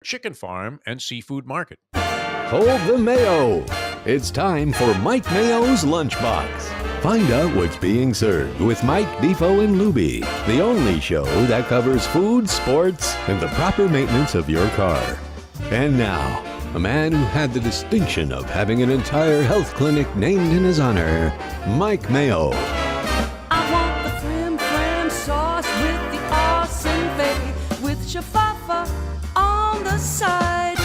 chicken farm, and seafood market. Hold the Mayo. It's time for Mike Mayo's Lunchbox. Find out what's being served with Mike, Defo and Lubie, the only show that covers food, sports, and the proper maintenance of your car. And now, a man who had the distinction of having an entire health clinic named in his honor, Mike Mayo. I want the flim sauce with the awesome fave, with shafafa on the side.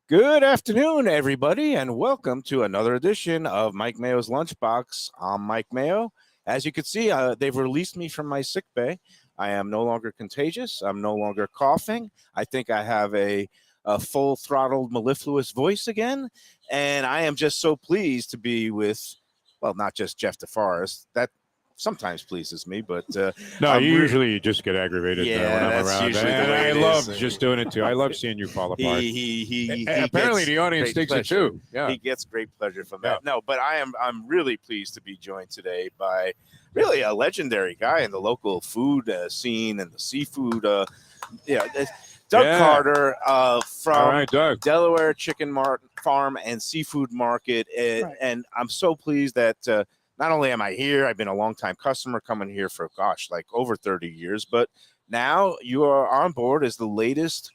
Good afternoon, everybody, and welcome to another edition of Mike Mayo's Lunchbox. I'm Mike Mayo. As you can see, they've released me from my sick bay. I am no longer contagious. I'm no longer coughing. I think I have a full-throttled, mellifluous voice again, and I am just so pleased to be with, well, not just Jeff DeForest. That sometimes pleases me, but No, usually you just get aggravated when I'm that's around. usually the way I it love is. just doing it too. I love seeing you fall apart. He Apparently, gets the audience great thinks it pleasure. too. Yeah. He gets great pleasure from that. Yeah. No, but I'm really pleased to be joined today by really a legendary guy in the local food scene and the seafood. Doug Yeah. Carter from All right, Doug. Delaware Chicken Farm and Seafood Market, and I'm so pleased that not only am I here, I've been a longtime customer coming here for like over 30 years, but now you are on board as the latest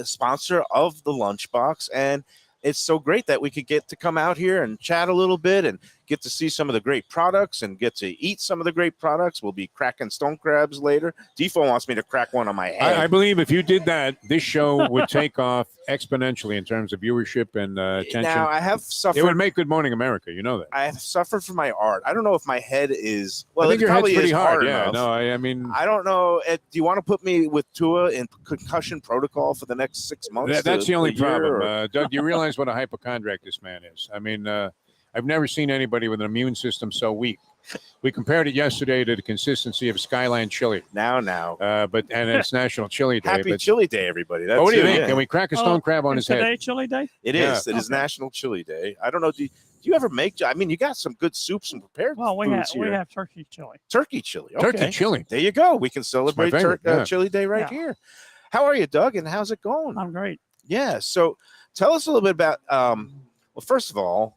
sponsor of the Lunchbox, and it's so great that we could get to come out here and chat a little bit and get to see some of the great products and get to eat some of the great products. We'll be cracking stone crabs later. Defo wants me to crack one on my head. I believe if you did that, this show would take off exponentially in terms of viewership and attention. Now, I have suffered. It would make Good Morning America. You know that. I have suffered from my art. I don't know if my head is. Well, I think it your head's probably pretty is hard. hard Yeah. enough. No, I mean. I don't know. Do you want to put me with Tua in concussion protocol for the next 6 months? That's the only problem. Or? Doug, you realize what a hypochondriac this man is. I mean, I've never seen anybody with an immune system so weak. We compared it yesterday to the consistency of Skyline chili. Now. And it's National Chili Day. Happy Chili Day, everybody. That's What do you it, think? yeah. Can we crack a stone crab on his today head? Chili Day? It is. It is National Chili Day. I don't know. Do you ever make? I mean, you got some good soups and prepared Well, we foods have here. turkey chili. Turkey chili. Okay. Turkey chili. There you go. We can celebrate favorite, yeah. Chili Day right here. How are you, Doug? And how's it going? I'm great. Yeah. So tell us a little bit about, well, first of all,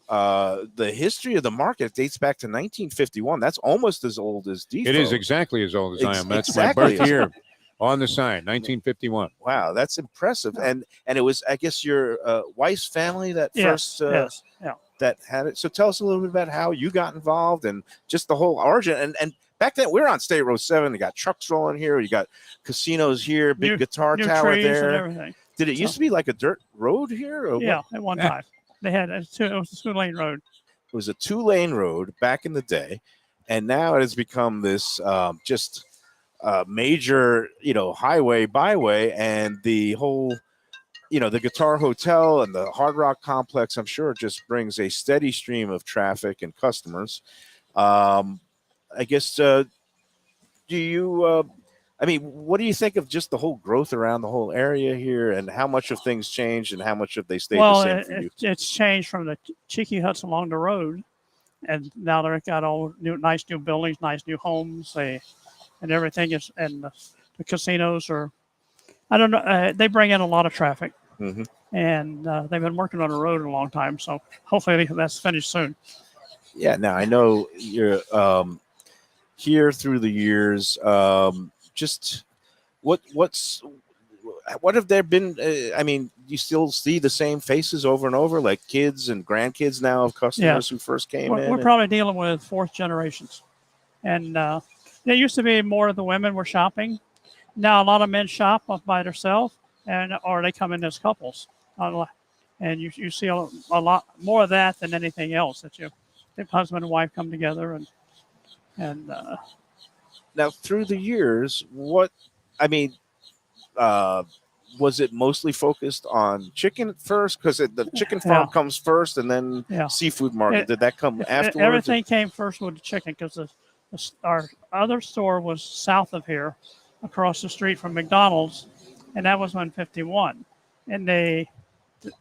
the history of the market dates back to 1951. That's almost as old as Defo. It is exactly as old as I am. That's exactly my birth year on the sign, 1951. Wow, that's impressive. And it was, I guess, your wife's family that first that had it. So tell us a little bit about how you got involved and just the whole origin. And back then, we were on State Road 7. You got trucks rolling here. You got casinos here, big guitar new tower trees there. and everything. Did it used to be like a dirt road here? Or Yeah, what? at one time. They had it was a 2-lane road. It was a 2-lane road back in the day, and now it has become this just major, highway, byway, and the whole, the Guitar Hotel and the Hard Rock Complex, I'm sure, just brings a steady stream of traffic and customers. I guess, do you? What do you think of just the whole growth around the whole area here, and how much have things changed, and how much have they stayed the same for you? It's changed from the cheeky huts along the road, and now they've got all nice new buildings, nice new homes, and everything is, and the casinos are. I don't know. They bring in a lot of traffic, and they've been working on the road a long time. So hopefully that's finished soon. Yeah. Now I know you're here through the years. Just what have there been? You still see the same faces over and over, like kids and grandkids now of customers who first came in. We're probably dealing with fourth generations, and there used to be more of the women were shopping. Now a lot of men shop by themselves, or they come in as couples, and you see a lot more of that than anything else. That the husband and wife come together and. Now, through the years, was it mostly focused on chicken at first? Because the chicken farm comes first, and then seafood market. Did that come afterwards? Everything came first with the chicken, because our other store was south of here, across the street from McDonald's, and that was on 51. And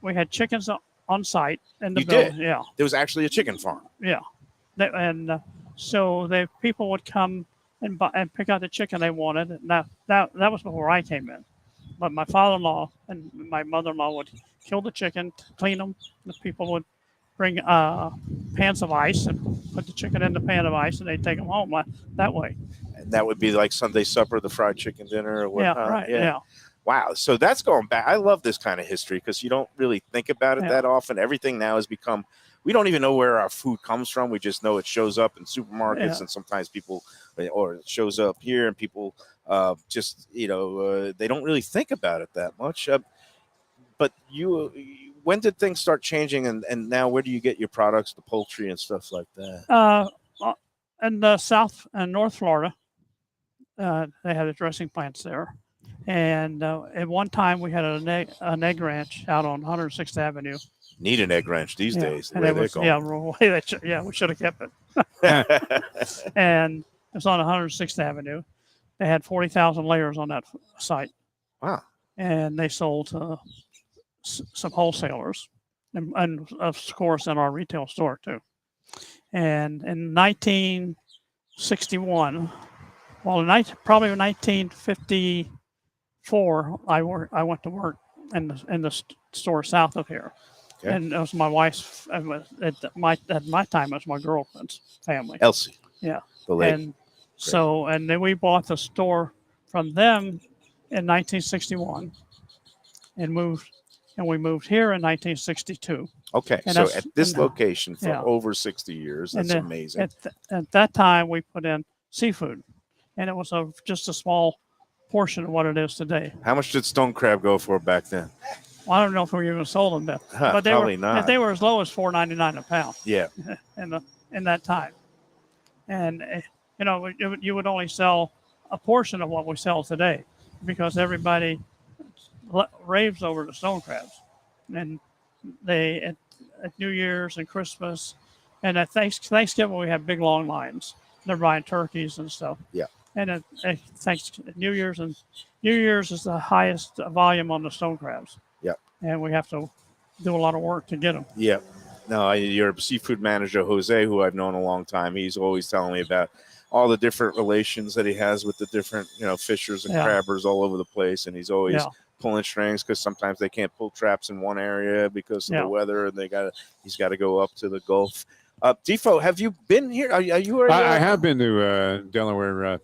we had chickens on site in the building. Yeah, there was actually a chicken farm. Yeah, so the people would come and pick out the chicken they wanted. And that was before I came in. But my father-in-law and my mother-in-law would kill the chicken, clean them. The people would bring pans of ice and put the chicken in the pan of ice, and they'd take them home that way. And that would be like Sunday supper, the fried chicken dinner, or whatnot. Yeah, right. Yeah. Wow. So that's going back. I love this kind of history because you don't really think about it that often. Everything now has become, we don't even know where our food comes from. We just know it shows up in supermarkets, and sometimes people, or it shows up here, and people just, they don't really think about it that much. But when did things start changing, and now where do you get your products, the poultry and stuff like that? In the South and North Florida, they had the dressing plants there. And at one time, we had an egg ranch out on 106th Avenue. Need an egg ranch these days. And we should have kept it. And it was on 106th Avenue. They had 40,000 layers on that site. Wow. And they sold to some wholesalers, and of course in our retail store too. And in 1961, probably 1954, I went to work in the store south of here. Okay. And it was my wife's, at my time, it was my girlfriend's family. Elsie. Yeah. The lady. And so, and then we bought the store from them in 1961 and we moved here in 1962. Okay. And so at this location for over 60 years, that's amazing. At that time, we put in seafood, and it was just a small portion of what it is today. How much did stone crab go for back then? Well, I don't know if we even sold them then, but they were as low as $4.99 a pound. Yeah. in that time, and you would only sell a portion of what we sell today, because everybody raves over the stone crabs, and they at New Year's and Christmas, and at Thanksgiving we have big long lines. They're buying turkeys and stuff. Yeah. And at New Year's is the highest volume on the stone crabs. Yeah. And we have to do a lot of work to get them. Yeah. No, your seafood manager, Jose, who I've known a long time, he's always telling me about all the different relations that he has with the different, fishers and crabbers all over the place. And he's always pulling strings because sometimes they can't pull traps in one area because of the weather, and he's got to go up to the Gulf. Defo, have you been here? Are you? I have been to Delaware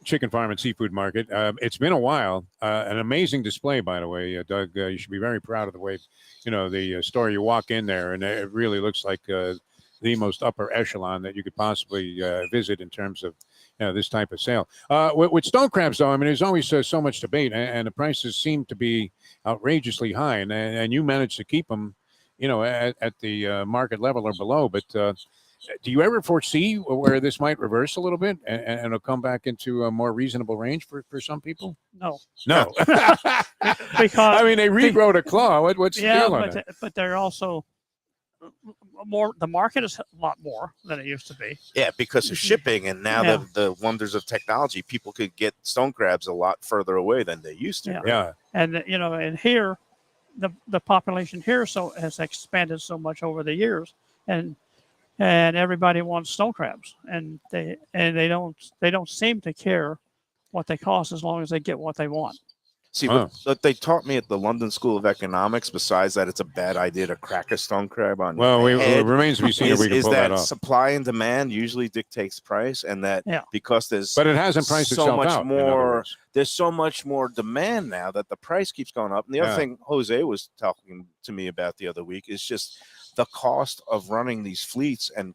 Chicken Farm and Seafood Market. It's been a while. An amazing display, by the way, Doug. You should be very proud of the way, the store. You walk in there, and it really looks like the most upper echelon that you could possibly visit in terms of this type of sale. With stone crabs, though, I mean, there's always so much debate, and the prices seem to be outrageously high, and you manage to keep them, at the market level or below. But do you ever foresee where this might reverse a little bit and it'll come back into a more reasonable range for some people? No. Because I mean, they regrow the claw. What's the deal on it? But they're also more. The market is a lot more than it used to be. Yeah, because of shipping, and now the wonders of technology, people could get stone crabs a lot further away than they used to. Yeah, right? yeah. And and here, the population here has expanded so much over the years, and everybody wants stone crabs, and they don't seem to care what they cost as long as they get what they want. See, what they taught me at the London School of Economics, besides that it's a bad idea to crack a stone crab on it remains to be seen if we can pull that off. Supply and demand usually dictates price, and that because but it hasn't priced itself out. There's so much more demand now that the price keeps going up. And the other thing Jose was talking to me about the other week is just the cost of running these fleets and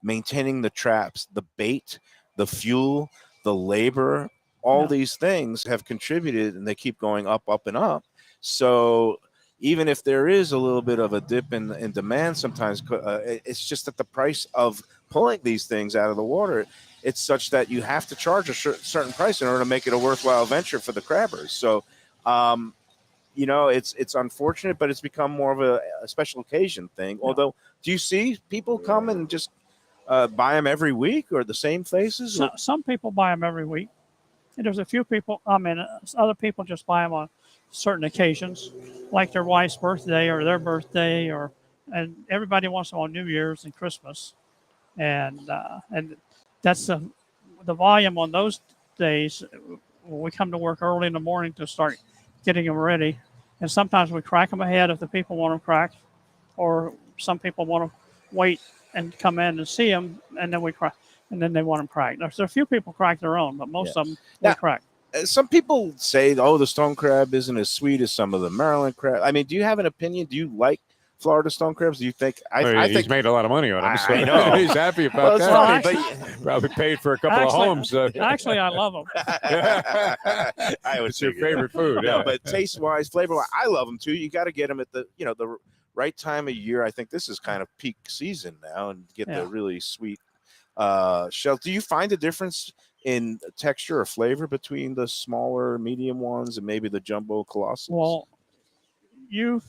maintaining the traps, the bait, the fuel, the labor. All these things have contributed, and they keep going up, up, and up. So even if there is a little bit of a dip in demand sometimes, it's just that the price of pulling these things out of the water, it's such that you have to charge a certain price in order to make it a worthwhile venture for the crabbers. So, it's unfortunate, but it's become more of a special occasion thing. Yeah. Although, do you see people come and just buy them every week, or the same places? Some people buy them every week. And there's a few people, other people just buy them on certain occasions, like their wife's birthday or their birthday, and everybody wants them on New Year's and Christmas. And that's the volume on those days, we come to work early in the morning to start getting them ready, and sometimes we crack them ahead if the people want them cracked, or some people want to wait and come in and see them, and then we crack, and then they want them cracked. There's a few people crack their own, but most of them we crack. Some people say, "Oh, the stone crab isn't as sweet as some of the Maryland crab." I mean, do you have an opinion? Do you like Florida stone crabs? Do you think? I he's think made a lot of money on them. So I know. he's happy about well, it's that. funny, Probably paid for a couple of homes. Actually, I love them. I would It's your figure that. favorite food. No, Yeah. but taste wise, flavor wise, I love them too. You got to get them at the the right time of year. I think this is kind of peak season now, and get the really sweet shell. Do you find a difference in texture or flavor between the smaller, medium ones and maybe the jumbo colossals? Well, you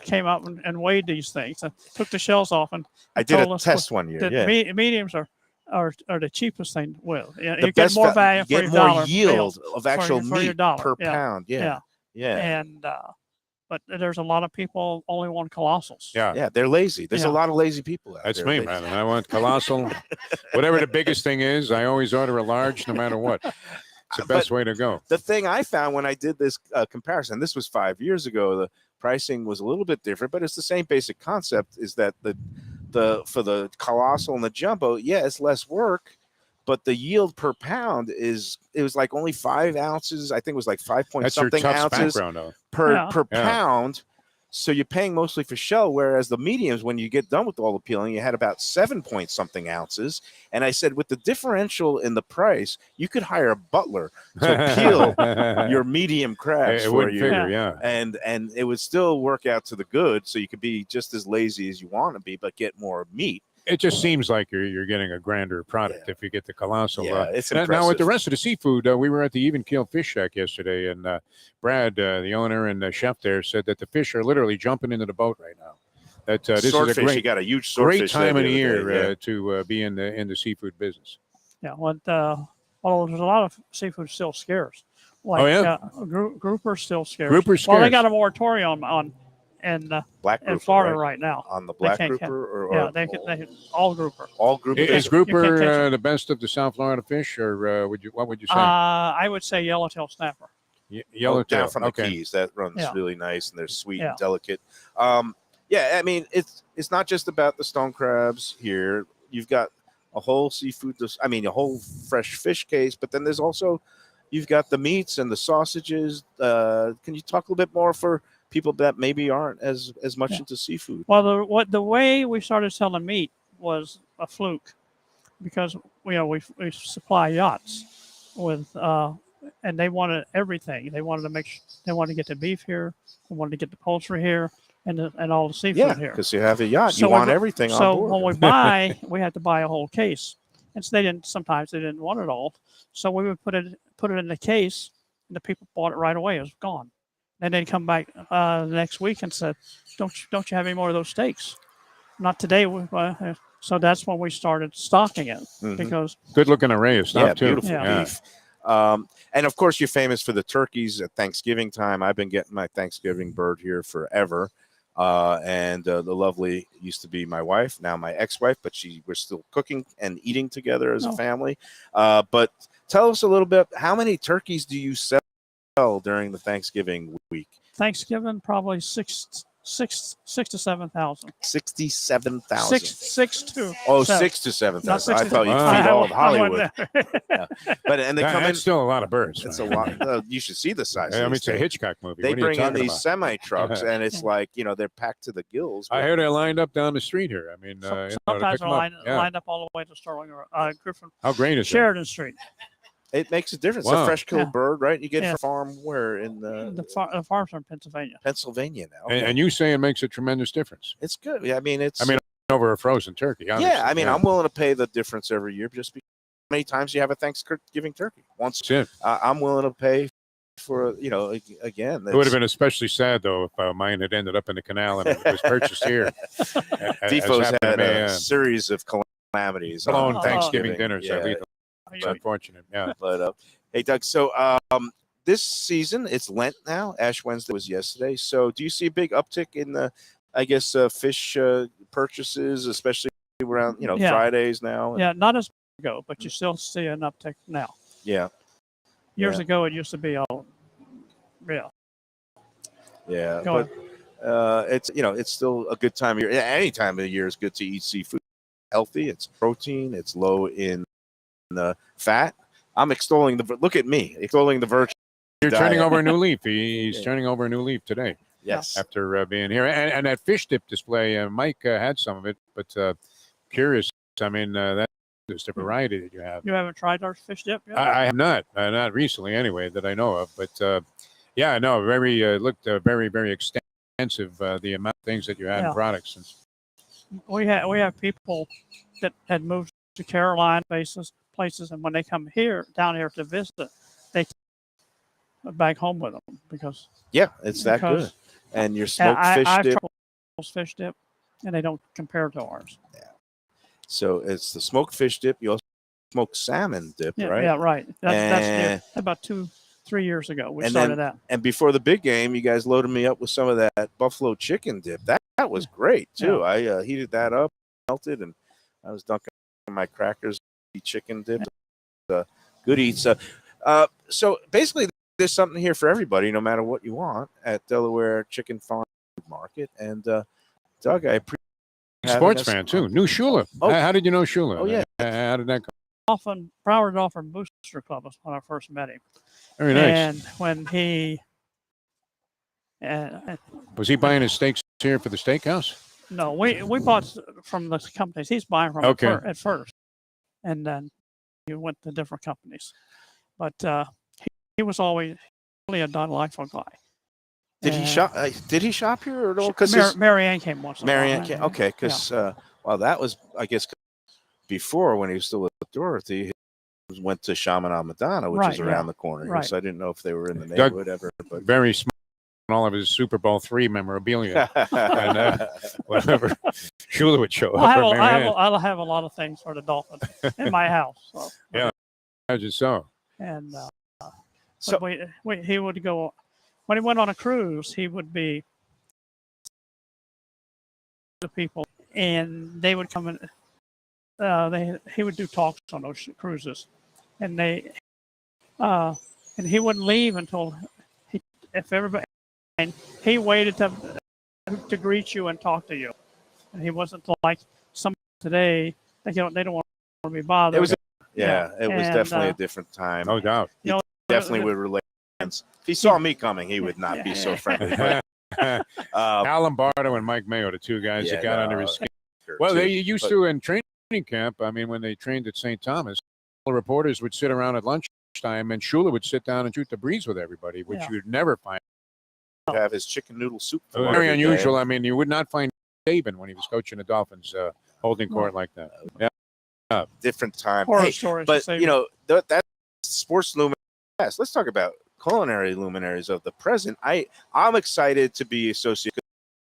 came up and weighed these things. I took the shells off, and I did told a us test one year. that Yeah, mediums are the cheapest thing. Well, the you get best more va- value you for get your more dollar yield bill of actual for your meat dollar. per Yeah. pound. Yeah, And but there's a lot of people only want colossals. yeah. They're lazy. There's a lot of lazy people out That's there. me, man. And I want colossal. Whatever the biggest thing is, I always order a large no matter what. It's the best way to go. The thing I found when I did this comparison, this was 5 years ago, the pricing was a little bit different, but it's the same basic concept, is that the for the colossal and the jumbo, it's less work, but the yield per pound it was like only 5 ounces. I think it was like 5 point That's your something tough ounces background, though. per pound. So you're paying mostly for shell, whereas the mediums, when you get done with all the peeling, you had about 7 point something ounces. And I said, with the differential in the price, you could hire a butler to peel your medium crabs It for wouldn't you, figure, yeah. and it would still work out to the good. So you could be just as lazy as you want to be, but get more meat. It just seems like you're getting a grander product if you get the colossal. It's now with impressive. the rest of the seafood, we were at the Even Keel Fish Shack yesterday, and Brad, the owner and the chef there, said that the fish are literally jumping into the boat right now. That this is a Swordfish, you got a huge swordfish great time of the there the other year day, to be in the seafood business. Yeah. Well, there's a lot of seafood still scarce. Like grouper's still scarce. Grouper's Well, they scarce. got a moratorium on Black in grouper, Florida right? right now. On the They black can't grouper, Yeah, they all grouper. all grouper. Is You can't grouper catch the best of the South Florida fish, or what would you say? I would say yellowtail snapper. Yellowtail down from the Keys, that runs Yeah. really nice, and they're sweet Yeah. and delicate. I mean, it's not just about the stone crabs here. You've got a whole a whole fresh fish case, but then there's also, you've got the meats and the sausages. Can you talk a little bit more for people that maybe aren't as much into seafood? Well, the way we started selling meat was a fluke, because we supply yachts with and they wanted everything. They wanted to get the beef here, they wanted to get the poultry here, and all the seafood here. Because you have a yacht, So you want everything on So board. when we buy, we had to buy a whole case, and so sometimes they didn't want it all. So we would put it in the case, and the people bought it right away. It was gone. And they'd come back the next week and said, "Don't you have any more of those steaks?" Not today. So that's when we started stocking it, because Good looking array of stuff too. Beautiful beef. And of course, you're famous for the turkeys at Thanksgiving time. I've been getting my Thanksgiving bird here forever. And the lovely used to be my wife, now my ex-wife, but we're still cooking and eating together as a family. But tell us a little bit, how many turkeys do you sell during the Thanksgiving week? Thanksgiving, probably 6 to 7,000. 67,000. Six to Oh, 7. 6 to 7,000. Not 6 I to thought you'd 7,000. feed all of I Hollywood. went But and they come in. That's still a lot of birds. It's man. a lot. You should see the size. I of mean, these it's a things. Hitchcock movie. They What are you bring in talking these about? semi trucks, and it's like, they're packed to the gills. I heard they're lined up down the street here. I mean, Sometimes to pick they're 'em up. lined up all the way to Sterling or Griffin, How great is Sheridan Street. It makes a difference. Wow. A fresh killed Yeah. bird, right? You get it Yeah. from farm where in The farms are in Pennsylvania. Pennsylvania now. it? And you say it makes a tremendous difference. It's good. I mean, Over a frozen turkey. Honestly. yeah. I mean, I'm willing to pay the difference every year just because how many times you have a Thanksgiving turkey. Once That's it. I'm willing to pay for, again. It would have been especially sad though if mine had ended up in the canal and it was purchased here. Defo's happened to had me, a series of calamities. blown on Thanksgiving dinners. Yeah. It's unfortunate. Yeah. But hey, Doug. So this season it's Lent now. Ash Wednesday was yesterday. So do you see a big uptick in the, I guess, fish purchases, especially around Yeah. Fridays now? Yeah, not as ago, but you still see an uptick now. Yeah. Years Yeah. ago, it used to be all, yeah. Yeah. Go But it's it's still a good time of year. Any time of the year is good to eat seafood. Healthy. It's protein. It's low in fat. I'm extolling look at me extolling the virtue. You're diet. turning over a new leaf. He's Yeah. turning over a new leaf today Yes. after being here. And that fish dip display, Mike had some of it, but curious. I mean, that's just a variety that you have. You haven't tried our fish dip yet? I have not recently anyway, that I know of. But yeah, no, very looked very, very extensive, the amount of things that you had in Yeah. products. We have people that had moved to Carolina places, and when they come down here to visit, they take it back home with them because Yeah, it's that good. because- And your smoked fish I've dip. tried those fish dip, and they don't compare to ours. So it's the smoked fish dip. You also smoked salmon dip, Yeah, right? yeah, right. That's And- new. About 2-3 years ago we And started then- that. And before the big game, you guys loaded me up with some of that buffalo chicken dip. That was great too. I heated that up, melted, and I was dunking my crackers, chicken dip. Good eats. So basically, there's something here for everybody, no matter what you want at Delaware Chicken Farm Market. And Doug, I appreciate Sports having fan us too. on. Knew Shula. Oh. How did you know Shula? Oh, yeah. How did that go? Broward offered Booster Club was when I first met him. Very nice. And when he Was he buying his steaks here for the steakhouse? no, we bought from the companies he's buying from Okay. at first, and then he went to different companies. But he was always really a delightful guy. Did he And shop? Did he shop here at all? Because Mary Ann came once. in a while, Marianne right? came. Okay, because well, that was I guess before when he was still with Dorothy. He went to Shaman on Madonna, which is Right, around yeah. the corner here. Right. So I didn't know if they were in the Doug- neighborhood ever. But Very smart on all of his Super Bowl III memorabilia. And whatever Shula would show up. or Marianne. I'll have a lot of things for the Dolphins in my house. So. Yeah. Imagine so. And So- but he would go when he went on a cruise. He would be the people, and they would come in. He would do talks on those cruises, and and he wouldn't leave until if everybody. And he waited to greet you and talk to you, and he wasn't like some today. They don't want to be bothered. It was it was And, definitely a different time. No doubt. You know, Definitely would relate. If he saw me coming, he would not be so friendly. But, Al Lombardo and Mike Mayo, the two guys that got under his skin. Well, too. they used But- to in training camp. I mean, when they trained at St. Thomas, the reporters would sit around at lunchtime, and Shula would sit down and shoot the breeze with everybody, which Yeah. you'd never find. have his chicken noodle soup. for Very every unusual. day. I mean, you would not find Saban when he was coaching the Dolphins holding court like that. Yeah. Different time. horror Hey, stories. to but say. you know that's sports luminaries. Let's talk about culinary luminaries of the present. I'm excited to be associated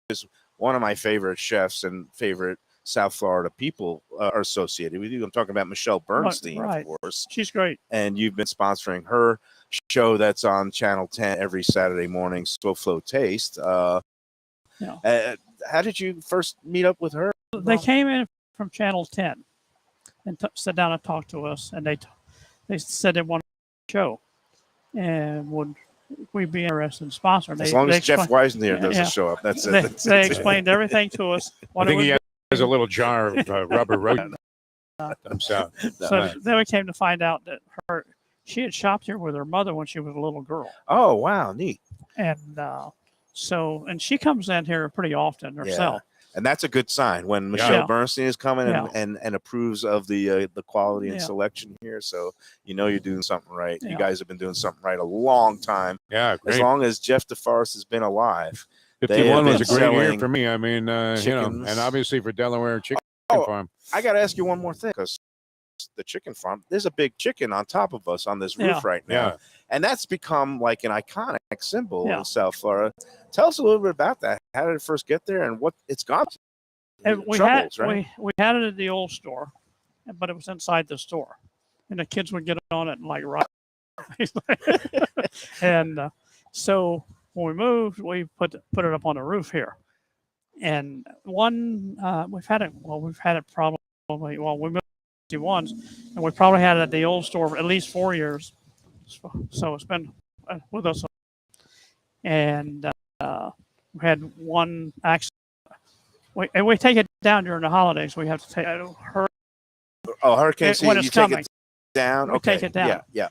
with one of my favorite chefs and favorite South Florida people are associated with you. I'm talking about Michelle Bernstein, right. of course, She's great. and you've been sponsoring her show that's on Channel 10 every Saturday morning, Slow Flow Taste. Yeah. How did you first meet up with her? They came in from Channel 10 and sat down and talked to us, and they said they wanted a show, and would we be interested in sponsoring? As long as Jeff Weisner doesn't yeah. show up, that's it. They, That's they it. explained everything to us. I What think it he would has a little jar of rubber road. I'm sorry. be. So then we came to find out that she had shopped here with her mother when she was a little girl, Oh, wow, neat. and and she comes in here pretty often herself. And that's a good sign when Michelle Yeah. Bernstein is coming Yeah. and approves of the quality and Yeah. selection here. So you're doing something right. Yeah. You guys have been doing something right a long time. Yeah, As great. long as Jeff DeForest has been alive. 51 was a been great year selling for me. I mean, chickens. and obviously for Delaware Chicken Oh, Farm. I got to ask you one more thing because the chicken farm, there's a big chicken on top of us on this roof Yeah. right now. Yeah. And that's become like an iconic symbol Yeah. in South Florida. Tell us a little bit about that. How did it first get there and what it's gone to? And we Troubles, had right? we had it at the old store, but it was inside the store, and the kids would get on it and like rock. And so when we moved, we put it up on the roof here. And we've had it probably we moved 1961s, and we probably had it at the old store for at least 4 years. So it's been with us. And we had one accident. And we take it down during the holidays. We have to take hurricane season, when it's you take coming. it down? We Okay. take it down. Yeah.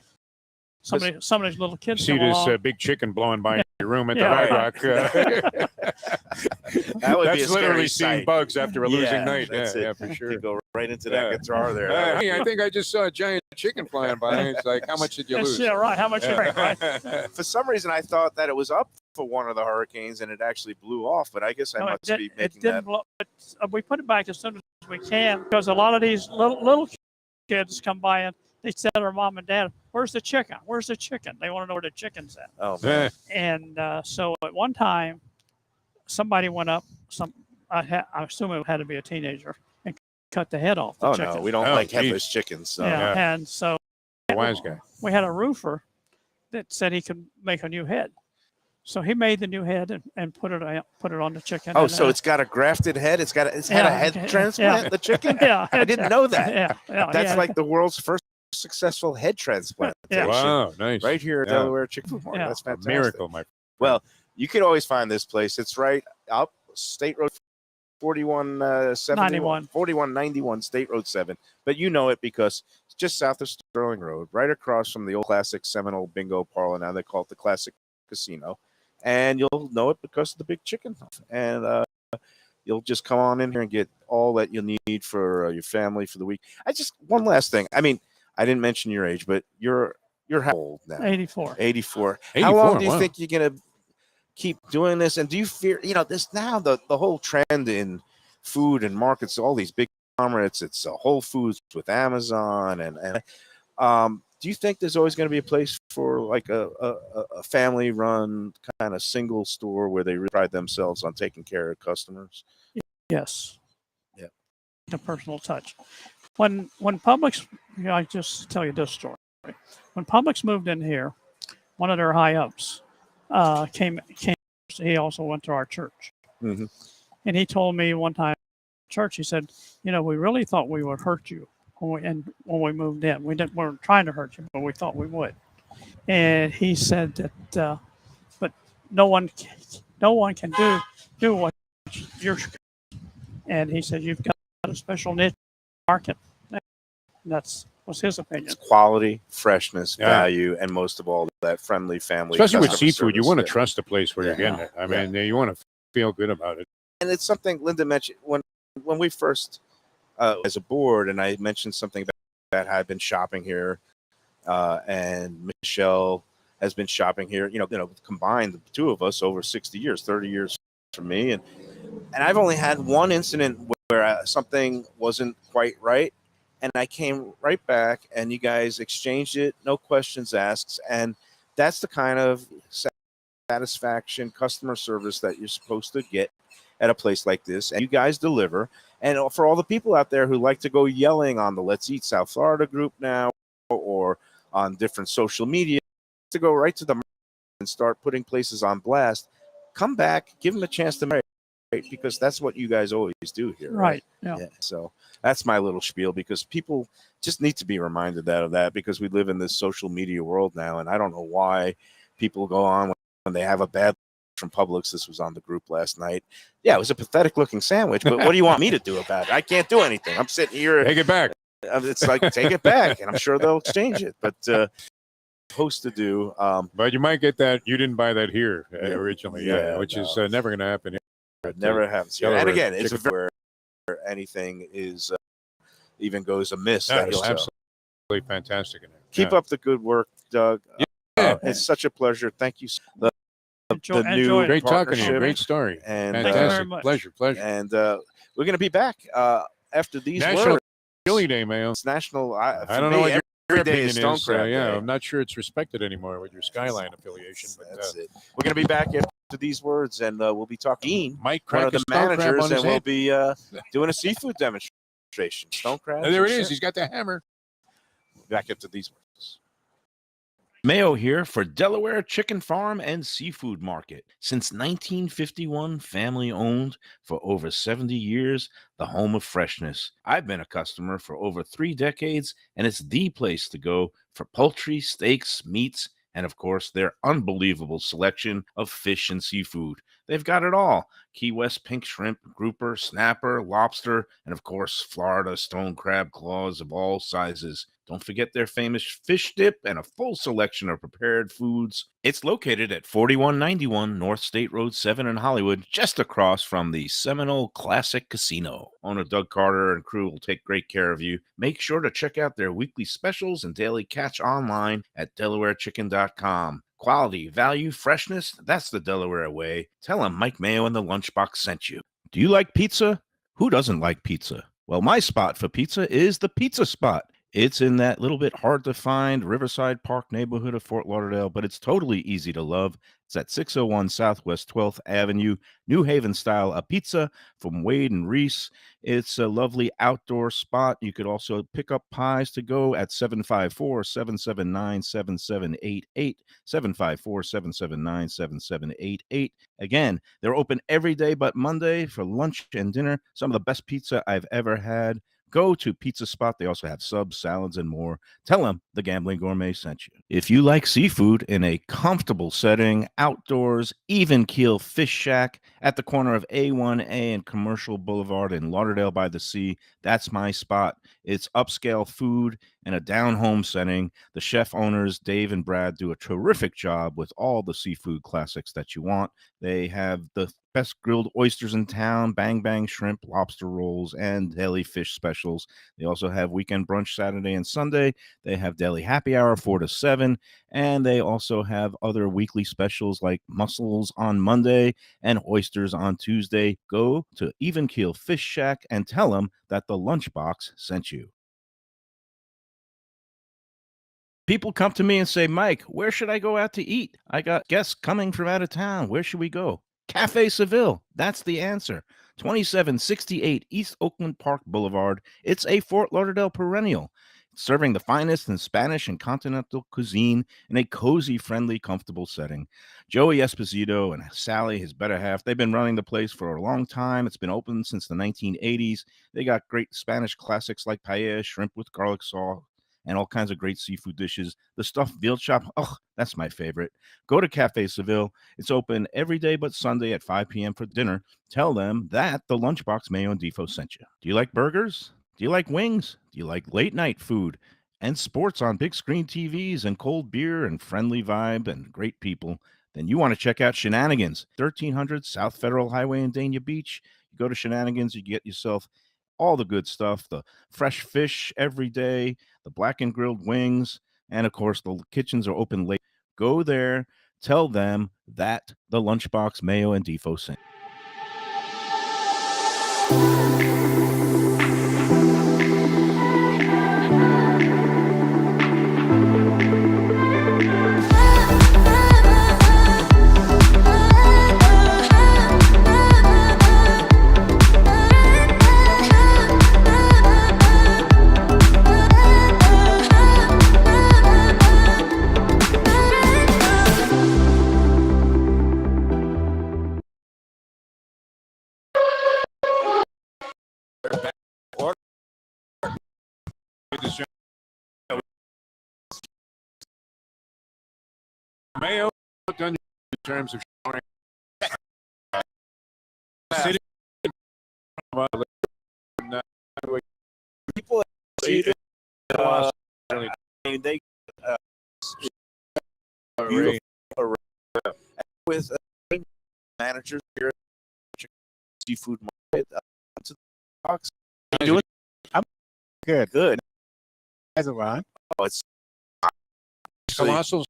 Somebody's little kids See come this along. big chicken blowing by your room at the Yeah. Hard Rock. That would be That's a literally scary seeing sight. bugs after a losing night. That's Yeah, it. for sure. You go right into that Yeah. guitar there. Hey, I think I just saw a giant chicken flying by. It's like, how much did you lose? Yeah, right. How much you drink, right? For some reason, I thought that it was up for one of the hurricanes and it actually blew off, but I guess I No, must be it making didn't that. blow. But we put it back as soon as we can because a lot of these little kids come by and they say to their mom and dad, "Where's the chicken? Where's the chicken?" They want to know where the chicken's at. Oh, man. And so at one time, somebody went up. I assume it had to be a teenager and cut the head off the Oh, chicken. no. We don't Oh, like geez. headless chickens. So. Yeah, and so A wise guy. we had a roofer that said he could make a new head. So he made the new head and put it on the chicken. Oh, and, so it's got a grafted head? It's had a head transplant, the chicken? Yeah, I didn't know that. Yeah, That's yeah. like the world's first successful head transplant. Yeah. Wow, nice. Right here at Yeah. Delaware Chicken Food Market. Yeah. That's A fantastic. miracle, my Well, you can always find this place. It's right up State Road 4191 State Road 7. But you know it because it's just south of Sterling Road, right across from the old classic Seminole Bingo Parlor. Now they call it the Classic Casino. And you'll know it because of the big chicken. And you'll just come on in here and get all that you'll need for your family for the week. One last thing. I mean, I didn't mention your age, but you're how old now? 84. 84. 84, How long do you wow. think you're going to keep doing this? And do you fear, this now, the whole trend in food and markets, all these big conglomerates, it's Whole Foods with Amazon. And do you think there's always going to be a place for like a family run kind of single store where they really pride themselves on taking care of customers? Yes. Yeah. A personal touch. When Publix, I just tell you this story. When Publix moved in here, one of their high ups came. He also went to our church, Mhm. and he told me one time, at church, he said, we really thought we would hurt you when we moved in. We weren't trying to hurt you, but we thought we would. And he said that, but no one can do what you're. And he said you've got a special niche market. And was his opinion. It's quality, freshness, Yeah. value, and most of all, that friendly family. Especially with customer seafood, you service. want to Yeah. trust the place where you're Yeah. getting it. I mean, you want to feel good about it. And it's something Linda mentioned when we first, as a board, and I mentioned something that I've been shopping here, and Michelle has been shopping here. Combined the two of us over 60 years, 30 years for me, and I've only had one incident where something wasn't quite right, and I came right back, and you guys exchanged it, no questions asked, and that's the kind of satisfaction, customer service that you're supposed to get at a place like this, and you guys deliver. And for all the people out there who like to go yelling on the Let's Eat South Florida group now, or on different social media, to go right to the market and start putting places on blast, come back, give them a chance to marry, because that's what you guys always do here. Right. Yeah. So that's my little spiel, because people just need to be reminded of that, because we live in this social media world now, and I don't know why people go on when they have a bad from Publix. This was on the group last night. Yeah, it was a pathetic looking sandwich, but what do you want me to do about it? I can't do anything. I'm sitting here. Take it back. It's like, take it back, and I'm sure they'll exchange it. But supposed to do. But you might get that. You didn't buy that here originally, Yeah, which is no. never going to happen. But, Never happens here. Delaware And again, it's chicken- where anything is even goes amiss. Yeah, That's it's absolutely fantastic in there. Keep Yeah. up the good work, Doug. Yeah. It's such a pleasure. Thank you. Enjoy new it. Great talking to you. partnership. Great story. And Thank you very Fantastic. much. Pleasure. and we're going to be back after these National words. Chili Day, Mayo. It's national. I don't know what your every day opinion is Stone is. Crab Yeah, Day. I'm not sure it's respected anymore with your Skyline affiliation. But That's it. We're going to be back after these words, and we'll be talking to Dean, Mike one crack of the his stone crab managers, on his and we'll head. be doing a seafood demonstration. Stone crab. Oh, there it is. He's got the hammer. Back after these words. Mayo here for Delaware Chicken Farm and Seafood Market. Since 1951, family owned for over 70 years, the home of freshness. I've been a customer for over 3 decades, and it's the place to go for poultry, steaks, meats, and of course, their unbelievable selection of fish and seafood. They've got it all: Key West pink shrimp, grouper, snapper, lobster, and of course, Florida stone crab claws of all sizes. Don't forget their famous fish dip and a full selection of prepared foods. It's located at 4191 North State Road 7 in Hollywood, just across from the Seminole Classic Casino. Owner Doug Carter and crew will take great care of you. Make sure to check out their weekly specials and daily catch online at DelawareChicken.com. Quality, value, freshness, that's the Delaware way. Tell them Mike Mayo and the Lunchbox sent you. Do you like pizza? Who doesn't like pizza? Well, my spot for pizza is the Pizza Spot. It's in that little bit hard to find Riverside Park neighborhood of Fort Lauderdale, but it's totally easy to love. It's at 601 Southwest 12th Avenue, New Haven style, a pizza from Wade and Reese. It's a lovely outdoor spot. You could also pick up pies to go at 754-779-7788, 754-779-7788. Again, they're open every day but Monday for lunch and dinner. Some of the best pizza I've ever had. Go to Pizza Spot. They also have subs, salads, and more. Tell them the Gambling Gourmet sent you. If you like seafood in a comfortable setting, outdoors, even keel fish shack at the corner of A1A and Commercial Boulevard in Lauderdale by the Sea, that's my spot. It's upscale food in a down-home setting. The chef owners, Dave and Brad, do a terrific job with all the seafood classics that you want. They have the best grilled oysters in town, bang bang shrimp, lobster rolls, and deli fish specials. They also have weekend brunch Saturday and Sunday. They have deli happy hour 4 to 7, and they also have other weekly specials like mussels on Monday and oysters on Tuesday. Go to Even Keel Fish Shack and tell them that the Lunchbox sent you. People come to me and say, Mike, where should I go out to eat? I got guests coming from out of town. Where should we go? Cafe Seville. That's the answer. 2768 East Oakland Park Boulevard. It's a Fort Lauderdale perennial, serving the finest in Spanish and continental cuisine in a cozy, friendly, comfortable setting. Joey Esposito and Sally, his better half, they've been running the place for a long time. It's been open since the 1980s. They got great Spanish classics like paella, shrimp with garlic sauce, and all kinds of great seafood dishes. The stuffed veal chop, oh, that's my favorite. Go to Cafe Seville. It's open every day but Sunday at 5 p.m. for dinner. Tell them that the Lunchbox Mayo and Defo sent you. Do you like burgers? Do you like wings? Do you like late night food and sports on big screen TVs and cold beer and friendly vibe and great people? Then you want to check out Shenanigans, 1300 South Federal Highway in Dania Beach. You go to Shenanigans, you get yourself all the good stuff, the fresh fish every day, the blackened grilled wings, and of course, the kitchens are open late. Go there, tell them that the Lunchbox Mayo and Defo sent. Mayo done in terms of showing sitting People they beautiful with managers here at seafood market to the box. I'm good. As a Ron. Oh, it's colossals.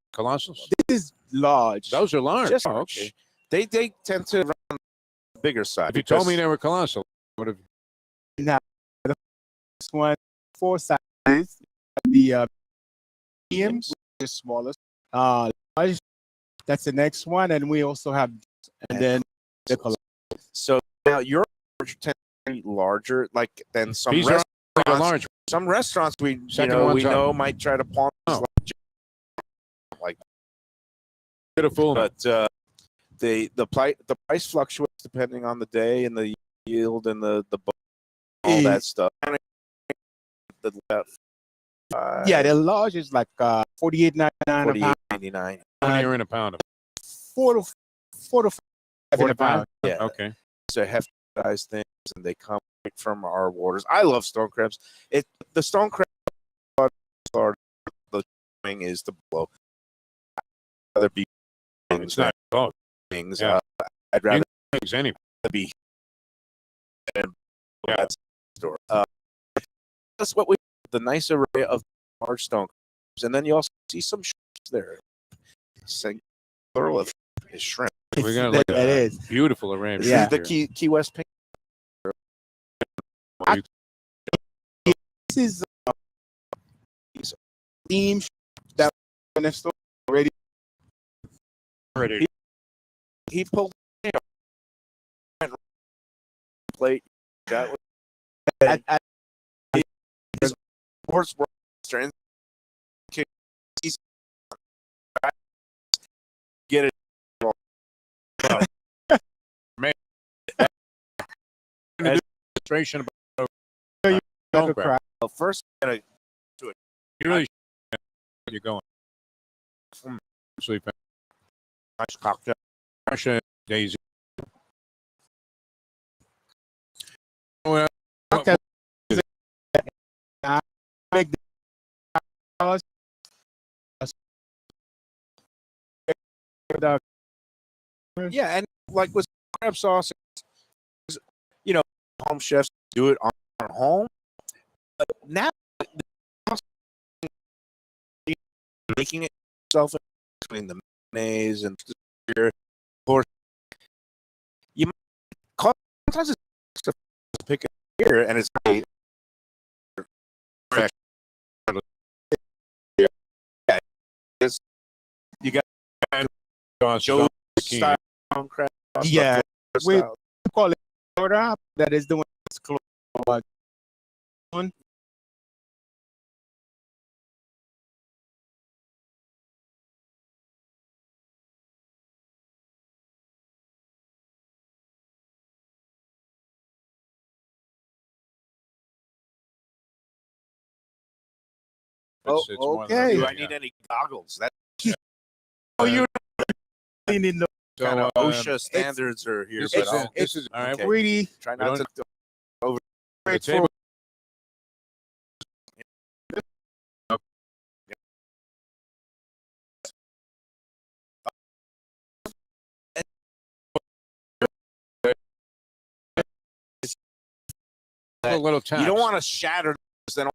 This is large. Those are large. just Oh, okay. they tend to run the bigger side. If you told me they were colossal, I would have. Now, the first one, 4 sizes. The mediums, the smallest. Large, that's the next one, and we also have, and then the color. So now your orders tend to be larger, like than some These are restaurants. like a large. Some restaurants we Second one's know up. might try to pawn Oh. like Beautiful. But the price fluctuates depending on the day and the yield and the all that stuff. Yeah, the large is like $48.99 a pound. $48.99. When you're in a pound of. Four to five in a pound. Yeah. Okay. These are hefty size things, and they come right from our waters. I love stone crabs. The stone crab, the thing is the blow. Other be It's not close. things. Yeah. I'd rather Things anyway. be. Yeah. That's the store. That's what the nice array of large stone crabs, and then you also see some shrimps there. Plural of shrimp. We're gonna look at That is. beautiful array. of Yeah. shrimp The here. Key West pink. This is theme that in the store already. Ready. He pulled plate. That was sports roster. Get it. Demonstration about Like stone a crab. crab. Well, first, You really should where you're going. Sleep. nice cocktail. Russia Daisy. Well, Okay. Make the Yeah, and like with crab sauce, you know, home chefs do it on home. But now, making it yourself between the mayonnaise and your pork, you might sometimes it's to pick it here, and it's great. Yeah, you got sauce, Joe zucchini. style crab. Yeah, we style. call it order. That is the one that's close. It's more than okay. that, Do I yeah. need any goggles? That Oh, you need no So, kind of OSHA standards are here, this but is I'll it. This is all right. okay. pretty try We not don't- to. The table. A little taps. You don't want to shatter this, then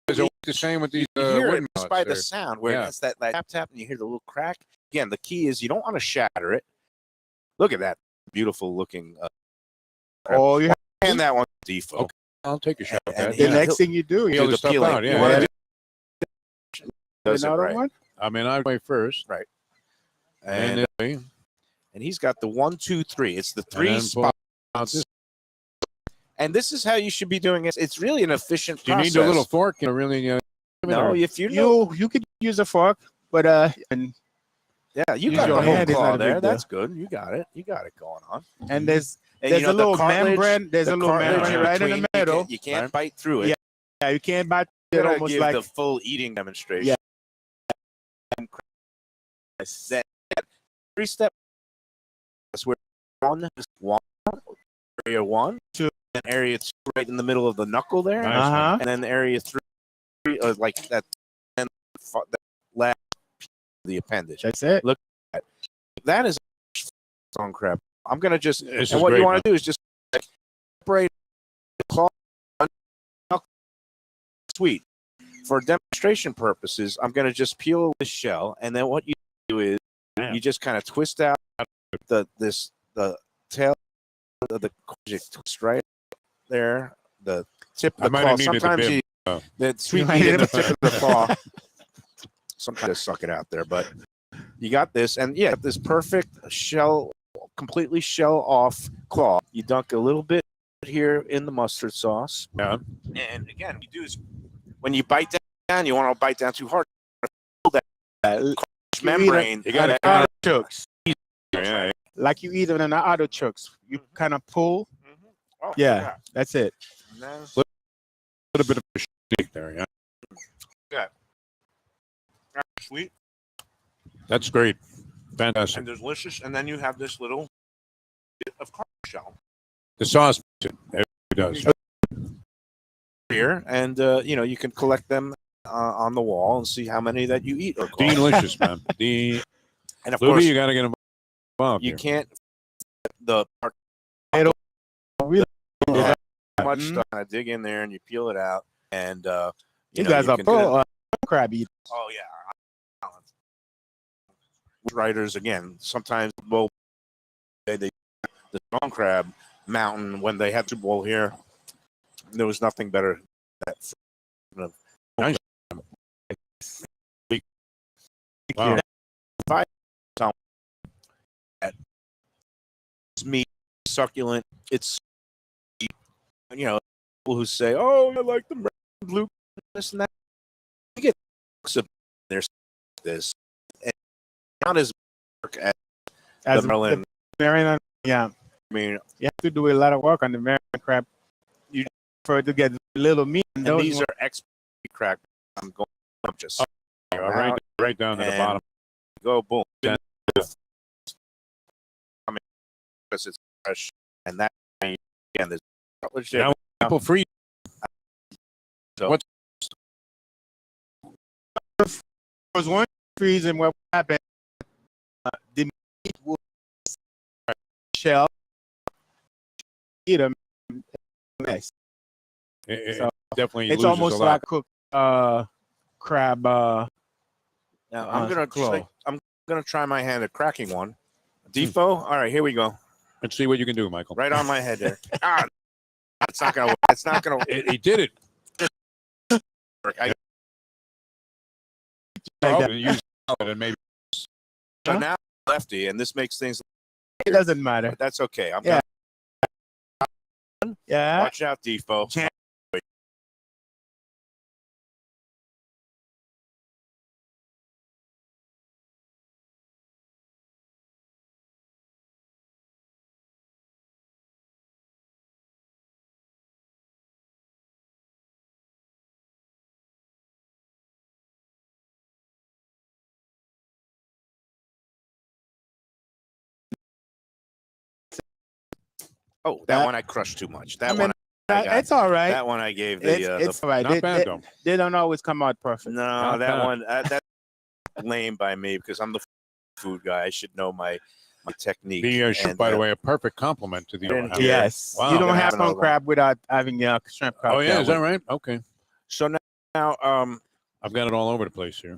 Is it the same with these you hear it wooden just by the pallets sound where Yeah. it's that tap tap and you hear the little crack. Again, the key is you don't want to shatter it. Look at that beautiful looking. Oh, you have And that one, Defo. Okay. I'll take a shot at And that. the Yeah. next thing you do, Peel you the the stuff peeling. out. You Yeah. wanna yeah. do- does it another right. one. I mean, I wait first. And, then and he's got the 1, 2, 3. It's the and three then pull spots. out this. And this is how you should be doing it. It's really an efficient Do you process. need a little fork? Really? No, if you know, You could use a fork, but and yeah, you use got your the whole hand, it's not claw a big there. deal. That's good. You got it. You got it going on. and there's And there's you know, a little the cartilage, membrane. There's the a little cartilage membrane right in between, the middle. You can't Right. bite through it. Yeah. Yeah, you can't bite You it gotta almost give like the full eating demonstration. Yeah. That 3-step. That's where one is one, area 1, 2, and area 2 right in the middle of the knuckle there, Nice. uh-huh. and then area 3, like that, and that last piece of the appendage. That's it. That is stone crab. I'm gonna just This and is what great, you want man. to do is just separate the claw. Sweet. For demonstration purposes, I'm gonna just peel the shell, and then what you do is Yeah. you just kind of twist out the tail of the you twist right there, the tip of I the might claw. have needed the Sometimes bib. the sweet might meat at the have- tip of the claw. Sometimes I suck it out there, but you got this, and yeah, this perfect shell, completely shell off claw. You dunk a little bit here in the mustard sauce. Yeah. And again, what you do is when you bite down, you want to bite down too hard. That membrane. You got to artichokes. yeah. Like you eat it in the artichokes. You kind of pull. Oh, Yeah, that's it. And that's- A little bit of a sneak there, yeah. sweet That's great. Fantastic. and delicious. And then you have this little bit of caramel shell The sauce it does. here, and you can collect them on the wall and see how many that you eat. Or Delicious, man. and of Lubie, course, you got to get involved. you here. can't the Really? much stuff. Kind of dig in there and you peel it out, and You guys are can pro crab eaters. Oh yeah. Writers again. Sometimes they the stone crab mountain when they had Super Bowl here. There was nothing better. Nice. Wow. It's meat, succulent. It's people who say, "Oh, I like the blue this and that." You get there's this, and not as work as the Maryland. Maryland, yeah. I mean, You have to do a lot of work on the Maryland crab. You for it to get little meat. and those these ones- are expert crack. I'm just Right down to the and bottom. go boom. Yeah. I mean, because it's fresh, and that again, there's Now, people free. So- What's was one reason what happened. The meat was shell. Eat them. Nice. So, definitely It's loses almost a lot. like cooked crab. Now I'm gonna try my hand at cracking one. Hmm. Defo. All right, here we go. Let's see what you can do, Michael. Right on my head there. It's not gonna work. It's not gonna He did it. work. Like that. Use it and maybe So now I'm lefty, and this makes things. It doesn't matter. But that's okay. I'm Yeah. gonna Yeah. watch out, Defo. Can't- Oh, that one I crushed too much. That I mean, one. I got- It's all right. That one I gave the. It's all right. not bad though. They don't always come out perfect. No, Not that bad. one. That's lame by me because I'm the food guy. I should know my technique. And, By the way, a perfect compliment to the. didn't Other hear- house. Yes. Wow. You don't Gonna have have stone another crab without having shrimp crab. Oh yeah, is that right? Okay, So now, I've got it all over the place here.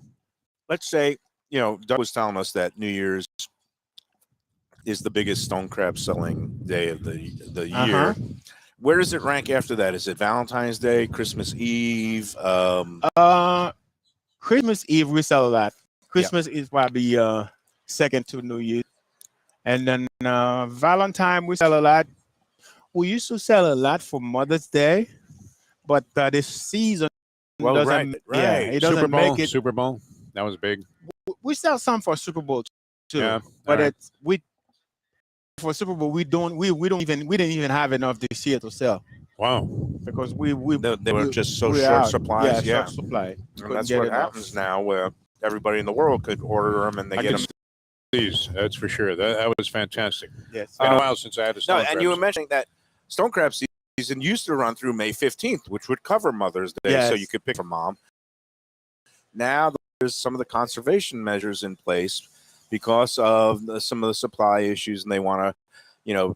let's say Doug was telling us that New Year's is the biggest stone crab selling day of the year. Uh-huh. Where does it rank after that? Is it Valentine's Day, Christmas Eve? Christmas Eve we sell a lot. Christmas is probably second to New Year, and then Valentine we sell a lot. We used to sell a lot for Mother's Day, but this season Well, doesn't. right. Yeah, it doesn't Super Bowl. make it. Super Bowl. That was big. We sell some for Super Bowl too, Yeah, but all right. we for Super Bowl we didn't even have enough this year to sell Wow. because we They were just so we're short out. supplies. Yeah, short supply. and Couldn't that's get what enough. happens now, where everybody in the world could order them and they I get can them. These, that's for sure. That was fantastic. Yes. It's been a while since I had a No, stone and you were crab. mentioning that stone crab season used to run through May 15th, which would cover Mother's Day, so Yes. you could pick for mom. Now there's some of the conservation measures in place because of some of the supply issues, and they want to,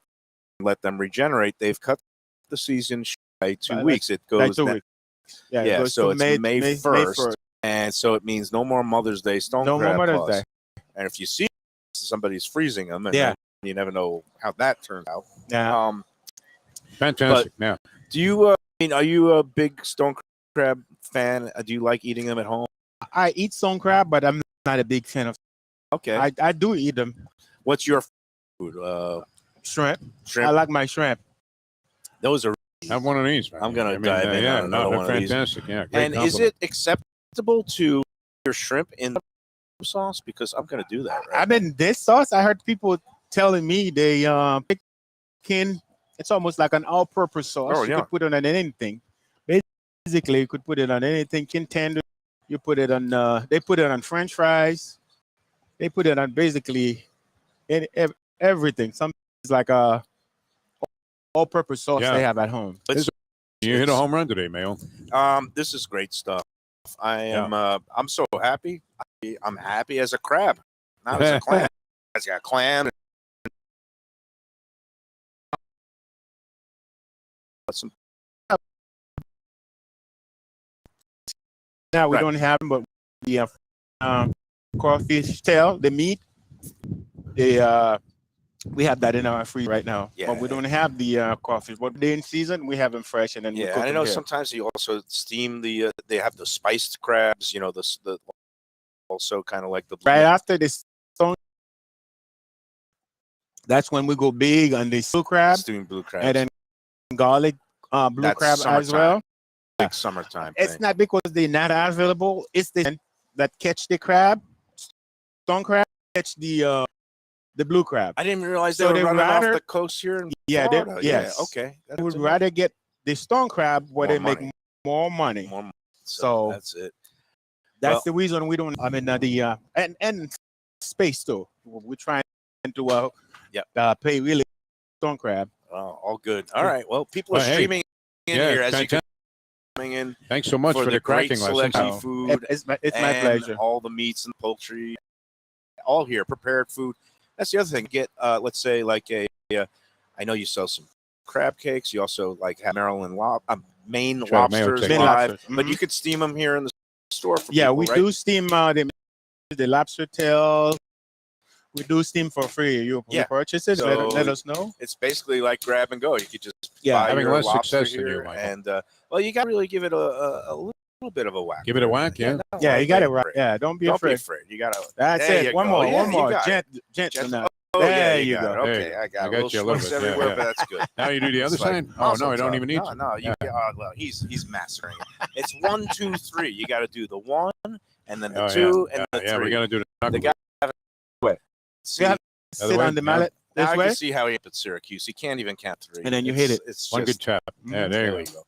let them regenerate. They've cut the season by 2 By weeks. It Like goes 2 then- weeks. Yeah, it yeah, goes so to it's May May 1st. and so it means no more Mother's Day stone No more crab Mother's claws. Day. And if you see somebody's freezing them, and Yeah. then you never know how that turns out. Yeah. Fantastic. Now, Do you? Are you a big stone crab fan? Do you like eating them at home? I eat stone crab, but I'm not a big fan of. Okay. I do eat them. What's your food? Shrimp. I Shrimp. like my shrimp. Those are. Have one of these. Man. I'm gonna dive in Yeah, on another they're one of these. fantastic. Yeah, great And is compliment. it acceptable to your shrimp in sauce? Because I'm gonna do that. Right I mean, this sauce, I heard people telling me they can. It's almost like an all-purpose sauce. Oh, You yeah. could put it on anything. Basically, you could put it on anything. Can tender. You put it on. They put it on French fries. They put it on basically everything. Some is like a all-purpose sauce Yeah. they have at home. You hit a home run today, Mayo. This is great stuff. I am. I'm so happy. I'm happy as a crab, not as a clam. As a clam. Some Now we Right. don't have them, but the crawfish tail, the meat, we have that in our freezer right now. Yeah. But we don't have the crawfish. But they're in season, we have them fresh, and then we yeah, cook and I them know here. sometimes you also steam the. They have the spiced crabs. You know the also kind of like the Right after this stone, that's when we go big on the blue crab, steamed blue crabs. and then garlic blue That's crab as summertime. well. Big summertime. It's thing. not because they're not available. It's the that catch the crab, stone crab, catch the blue crab. I didn't realize they So were they running rather- off the coast here in Yeah, they, Florida. yes. Yeah, okay. I would rather get the stone crab where More they make money. more money. More money. So that's it. That's Well- the reason we don't. I mean, and space too. We're trying to pay really stone crab. Well, all good. All right. Well, people are Well, hey. streaming in Yeah, here as you fantastic. coming in Thanks so much for the great crafting select lesson. seafood. It's my and pleasure. all the meats and poultry, all here, prepared food. That's the other thing. Get, let's say, like I know you sell some crab cakes. You also like have Maryland Maine Sure, Mayo lobsters cake. Maine live, lobster. but Mhm. you could steam them here in the store. For Yeah, people, we right? do steam the lobster tail. We do steam for free. You Yeah. purchase it. So- let us know. It's basically like grab and go. You could just Yeah, buy having your less lobster success than you, here, Michael. and well, you got to really give it a little bit of a whack. Give it a whack, yeah. no, Yeah, you got it don't right. be Yeah, don't be Don't be afraid. afraid. You got to. That's There it. you One go. more. Yeah, One you more. got it. Gentle now. Oh, There yeah, you got it. go. Okay, There you I go. got I a got little you a little schmutz bit, yeah, everywhere, yeah. but that's good. Now you do the other It's like side? Oh, no, I don't mazel even need tov. to. No, you. Well, he's mastering it. It's 1, 2, 3. You got to do the 1, and then the Oh, 2, yeah. and the 3. Yeah, we got to do the The knuckle. guy. See, You have Other sit way? on the Yeah. mallet now this I way, can see how he at Syracuse. He can't even count 3. And then you hit it. It's One just, good tap. Yeah, there you go.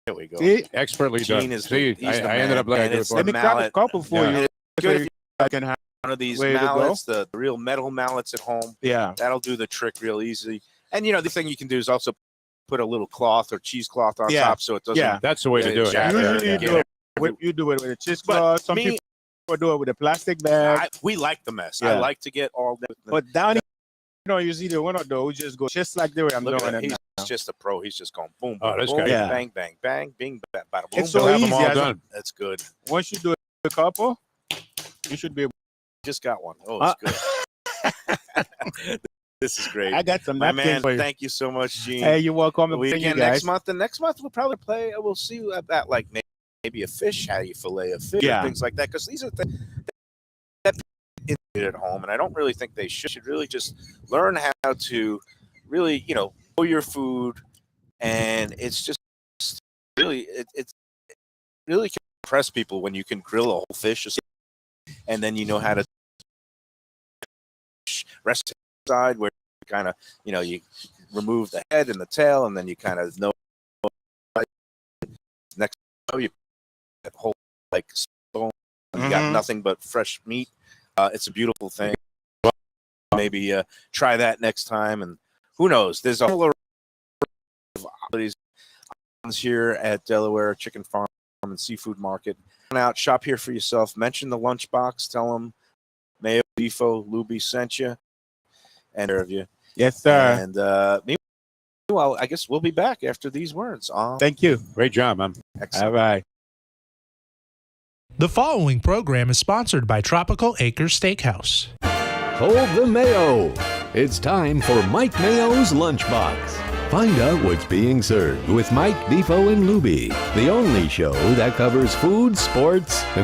There we go. see? Expertly done. Gene is See, he's the I ended man, up letting and it it's go. Let me crack a mallet. couple for Yeah. you. Good if So you I can have. one of these Way to go. mallets, the real metal mallets at home. Yeah. That'll do the trick real easy. And the thing you can do is also put a little cloth or cheesecloth on Yeah. top so it doesn't. Yeah. That's the way to do it. Yeah, Usually yeah, you yeah. do it. You do it with a cheesecloth. But Some me- people do it with a plastic bag. We like the mess. I Yeah. like to get all that. But down here, you see the one of those just go just like the way I'm Look doing at him. it He's now. just a pro. He's just going boom, Oh, boom, this boom, guy- Yeah. bang, bang, bang, bing, bada boom, It's so We'll have them easy. all as a- done. That's good. Once you do a couple, you should be able. Just got one. Oh, it's good. This is great. I got some My napkins man, for you. thank you so much, Gene. Hey, you're welcome. We Thank you can guys. next month. The next month we'll probably play. We'll see about like maybe a fish, how you fillet a fish, Yeah. things like that. Because these are things that people at home, and I don't really think they should really just learn how to really, know your food, and it's just really it's really can impress people when you can grill a whole fish, and then you know how to rest side where you kind of you remove the head and the tail, and then you kind of know next you that whole like bone. You got Mhm. nothing but fresh meat. It's a beautiful thing. Maybe try that next time, and who knows? There's a whole lot of opportunities here at Delaware Chicken Farm and Seafood Market. Come out, shop here for yourself. Mention the Lunchbox. Tell them Mayo, Defo, Lubie sent you, and of you. Yes, sir. And meanwhile, I guess we'll be back after these words. Thank you. Great job, man. Excellent. All right. The following program is sponsored by Tropical Acres Steakhouse. Hold the mayo. It's time for Mike Mayo's Lunchbox. Find out what's being served with Mike, Defo and Lubie, the only show that covers food, sports, and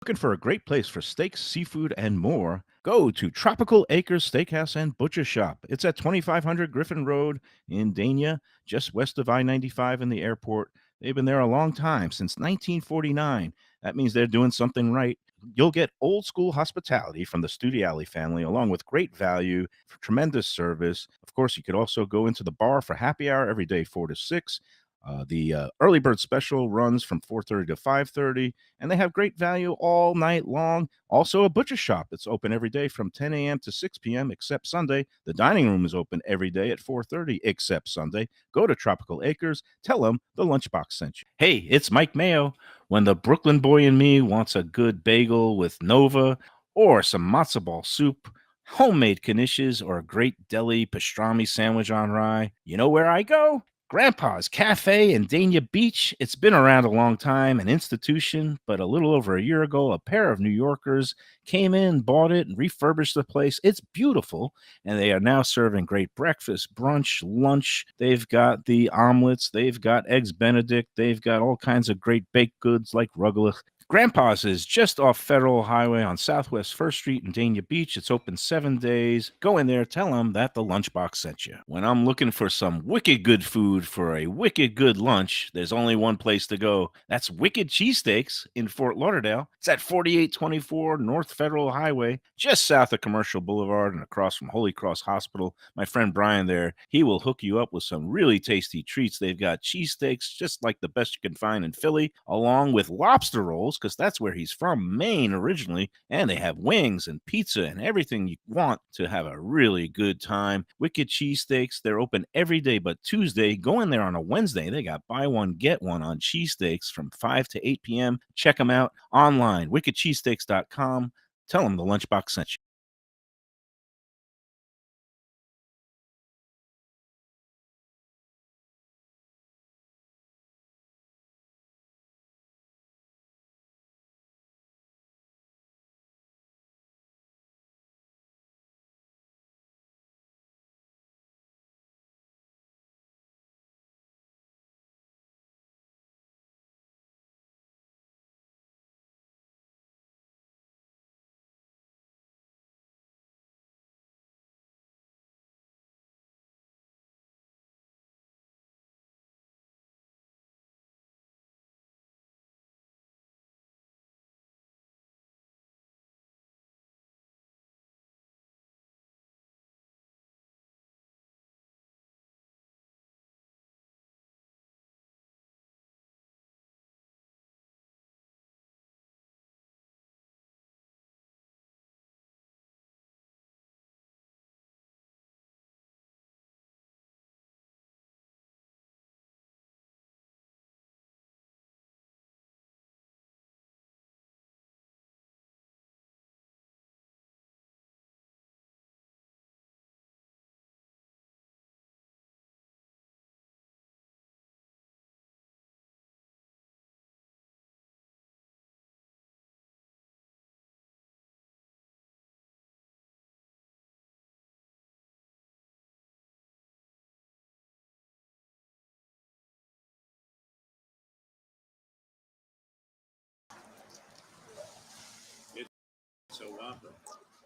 Looking for a great place for steaks, seafood, and more? Go to Tropical Acres Steakhouse and Butcher Shop. It's at 2500 Griffin Road in Dania, just west of I-95 and the airport. They've been there a long time, since 1949. That means they're doing something right. You'll get old school hospitality from the Studiali family, along with great value, for tremendous service. Of course, you could also go into the bar for happy hour every day, 4 to 6. The early bird special runs from 4:30 to 5:30, and they have great value all night long. Also, a butcher shop that's open every day from 10 a.m. to 6 p.m. except Sunday. The dining room is open every day at 4:30 except Sunday. Go to Tropical Acres. Tell them the Lunchbox sent you. Hey, it's Mike Mayo. When the Brooklyn boy in me wants a good bagel with Nova or some matzo ball soup, homemade knishes, or a great deli pastrami sandwich on rye, you know where I go? Grandpa's Cafe in Dania Beach. It's been around a long time, an institution, but a little over a year ago, a pair of New Yorkers came in, bought it, and refurbished the place. It's beautiful, and they are now serving great breakfast, brunch, lunch. They've got the omelets, they've got eggs Benedict, they've got all kinds of great baked goods like rugelach. Grandpa's is just off Federal Highway on Southwest 1st Street in Dania Beach. It's open 7 days. Go in there, tell them that the Lunchbox sent you. When I'm looking for some wicked good food for a wicked good lunch, there's only one place to go. That's Wicked Cheesesteaks in Fort Lauderdale. It's at 4824 North Federal Highway, just south of Commercial Boulevard and across from Holy Cross Hospital. My friend Brian there, he will hook you up with some really tasty treats. They've got cheesesteaks, just like the best you can find in Philly, along with lobster rolls, because that's where he's from, Maine originally, and they have wings and pizza and everything you want to have a really good time. Wicked Cheesesteaks, they're open every day but Tuesday. Go in there on a Wednesday. They got buy one, get one on cheesesteaks from 5 to 8 p.m. Check them out online, wickedcheesesteaks.com. Tell them the Lunchbox sent you.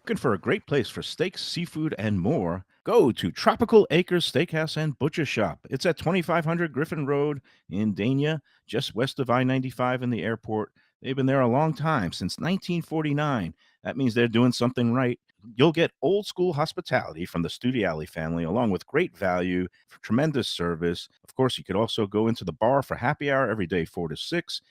Looking for a great place for steaks, seafood, and more? Go to Tropical Acres Steakhouse and Butcher Shop. It's at 2500 Griffin Road in Dania, just west of I-95 and the airport. They've been there a long time, since 1949. That means they're doing something right. You'll get old school hospitality from the Studiali family, along with great value, for tremendous service. Of course, you could also go into the bar for happy hour every day, 4 to 6.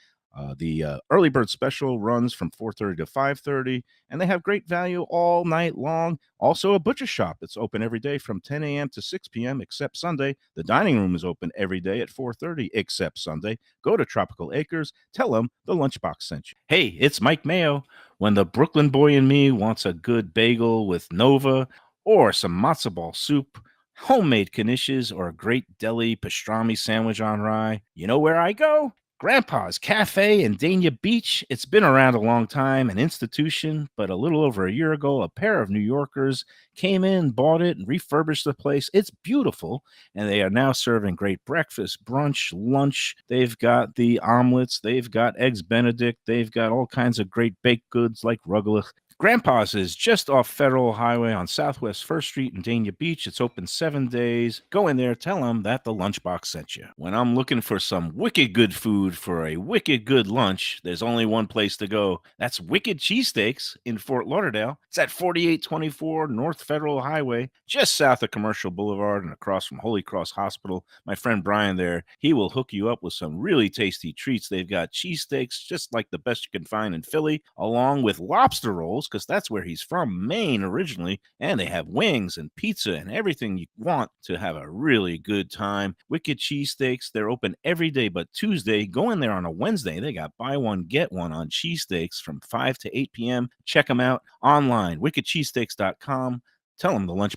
The early bird special runs from 4:30 to 5:30, and they have great value all night long. Also, a butcher shop that's open every day from 10 a.m. to 6 p.m. except Sunday. The dining room is open every day at 4:30 except Sunday. Go to Tropical Acres. Tell them the Lunchbox sent you. Hey, it's Mike Mayo. When the Brooklyn boy in me wants a good bagel with Nova or some matzo ball soup, homemade knishes, or a great deli pastrami sandwich on rye, you know where I go? Grandpa's Cafe in Dania Beach. It's been around a long time, an institution, but a little over a year ago, a pair of New Yorkers came in, bought it, and refurbished the place. It's beautiful, and they are now serving great breakfast, brunch, lunch. They've got the omelets, they've got eggs Benedict, they've got all kinds of great baked goods like rugelach. Grandpa's is just off Federal Highway on Southwest 1st Street in Dania Beach. It's open 7 days. Go in there, tell them that the Lunchbox sent you. When I'm looking for some wicked good food for a wicked good lunch, there's only one place to go. That's Wicked Cheesesteaks in Fort Lauderdale. It's at 4824 North Federal Highway, just south of Commercial Boulevard and across from Holy Cross Hospital. My friend Brian there, he will hook you up with some really tasty treats. They've got cheesesteaks just like the best you can find in Philly, along with lobster rolls, because that's where he's from, Maine originally, and they have wings and pizza and everything you want to have a really good time. Wicked Cheesesteaks, they're open every day but Tuesday. Go in there on a Wednesday. They got buy one, get one on cheesesteaks from 5 to 8 p.m. Check them out online, wickedcheesesteaks.com. Tell them the lunch.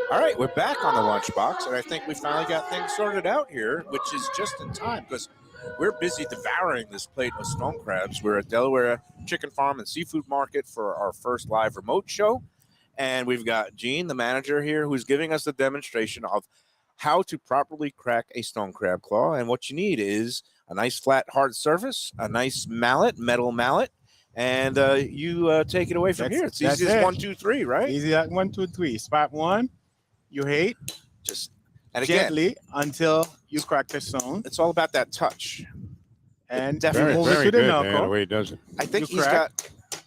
All right, we're back on the Lunchbox, and I think we finally got things sorted out here, which is just in time because we're busy devouring this plate of stone crabs. We're at Delaware Chicken Farm and Seafood Market for our first live remote show, and we've got Gene, the manager here, who's giving us a demonstration of how to properly crack a stone crab claw. And what you need is a nice flat hard surface, a nice mallet, metal mallet, and you take it away from here. It's easy as 1, 2, 3, right? Easy like 1, 2, 3. Spot one, you hit Just and again, gently until you crack the stone, it's all about that touch. and Definitely you move Very it to the good, knuckle. man, the way he does it. I think You he's crack. got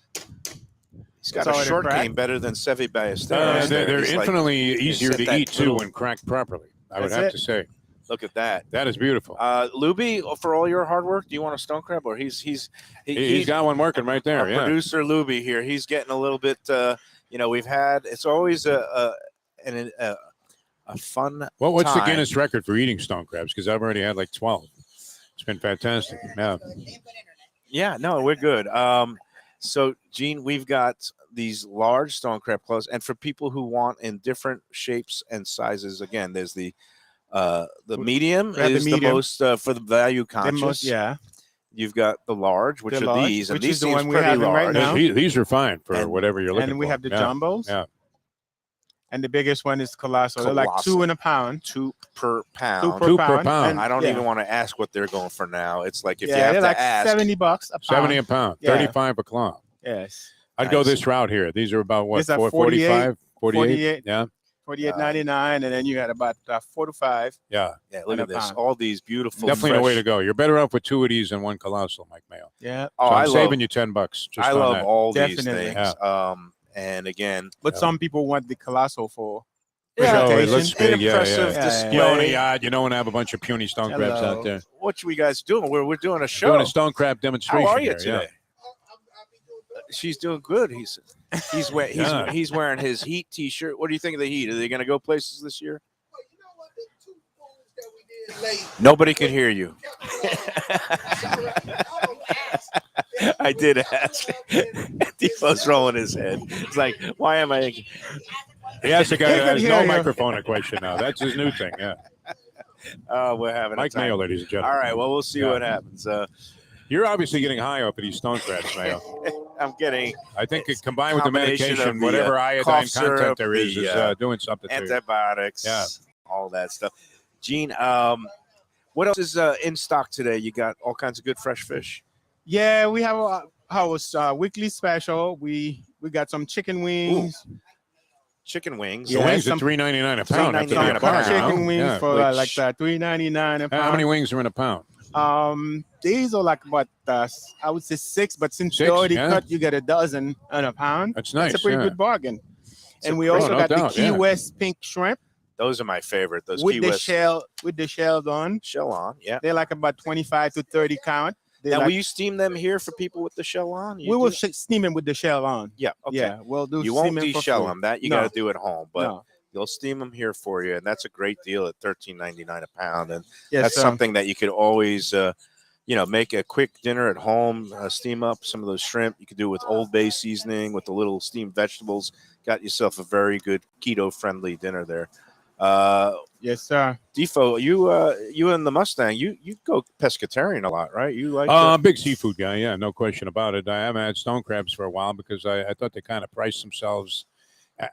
It's a already short cracked. game better than Seve Ballesteros. They're He's like- infinitely easier set to that eat, too, little- when cracked properly, I would That's have it. to say. Look at that. That is beautiful. Lubie, for all your hard work, do you want a stone crab? Or he's got one working right there. our producer Lubie here. He's getting a little bit. We've had. It's always a fun. What's the time. Guinness record for eating stone crabs? Because I've already had like 12. It's been fantastic. Yeah. Yeah, no, we're good. So, Gene, we've got these large stone crab claws, and for people who want in different shapes and sizes, again, there's the medium is the most for the value conscious. You've got the large, which are these, and these is the one seems we're pretty having right large. now. These are fine for whatever you're looking for. And we have the jumbos. Yeah. And the biggest one is colossal. They're like Colossal. 2 in a pound. 2 per pound. Two per pound. And I don't even want to ask what they're going for now. It's like if you they're have to like ask. $70 a pound. 70 a pound, Yeah. 35 a claw. Yes. I'd go this route here. These are about what, These are 45, 48? 48. Yeah. $48.99, and then you got about 4 to 5. Yeah. Yeah, look and at a this. pound. All these beautiful. Definitely the way fresh- to go. You're better off with 2 of these than 1 colossal, Mike Mayo. Yeah. Oh, So I I'm love. saving you $10. Just I on love that. all Definitely. these things. And again, But some people want the colossal for Yeah, it presentation. looks big. Yeah, impressive yeah. display. You know, in a yard, you don't want to have a bunch of puny stone crabs Hello. out there. What you guys doing? We're doing a show. Doing a stone crab demonstration. How are you here, today? She's doing good. He's wearing his Heat T-shirt. What do you think of the Heat? Are they going to go places this year? Nobody could hear you. I did ask. Defo's rolling his head. It's like, why am I? He has a guy They that can has hear no you. microphone a question now. That's his new thing. Yeah. We're having Mike a time. Mayo, ladies and gentlemen. All right. Well, we'll see Yeah. what happens. You're obviously getting high up at these stone crabs, Mayo. I'm getting I think it combined with the Combination medication, of the, whatever iodine cough content syrup, there is the, doing something to you. antibiotics. Yeah. All that stuff. Gene, what else is in stock today? You got all kinds of good fresh fish. Yeah, we have our weekly special. We got some chicken wings. Chicken wings. The Yeah, wings are some- $3.99 a pound. After $3.99 that a Some pound. bargain, chicken huh? wings Yeah. for which- like $3.99 a pound. How many wings are in a pound? These are like what I would say 6, but since 6, you already yeah. cut, you get a dozen in a pound. That's nice. It's a pretty yeah. good bargain. And we Oh, also no got doubt, the Key yeah. West pink shrimp Those are my favorite. Those with Key the West shells on. shell on. Yeah. They're like about 25 to 30 count. They're Now, like- will you steam them here for people with the shell on? we will steam them with the shell on. Yeah. Okay. Yeah, we'll do. You won't steaming for de-shell free. them. That you No. got to do at home, but No. you'll steam them here for you, and that's a great deal at $13.99 a pound. And Yes, that's sir. something that you could always, make a quick dinner at home. Steam up some of those shrimp. You could do it with Old Bay seasoning, with the little steamed vegetables. Got yourself a very good keto-friendly dinner there. Yes, sir. Defo, you and the Mustang, you go pescatarian a lot, right? You like Big seafood guy, yeah, no question about it. I haven't had stone crabs for a while because I thought they kind of priced themselves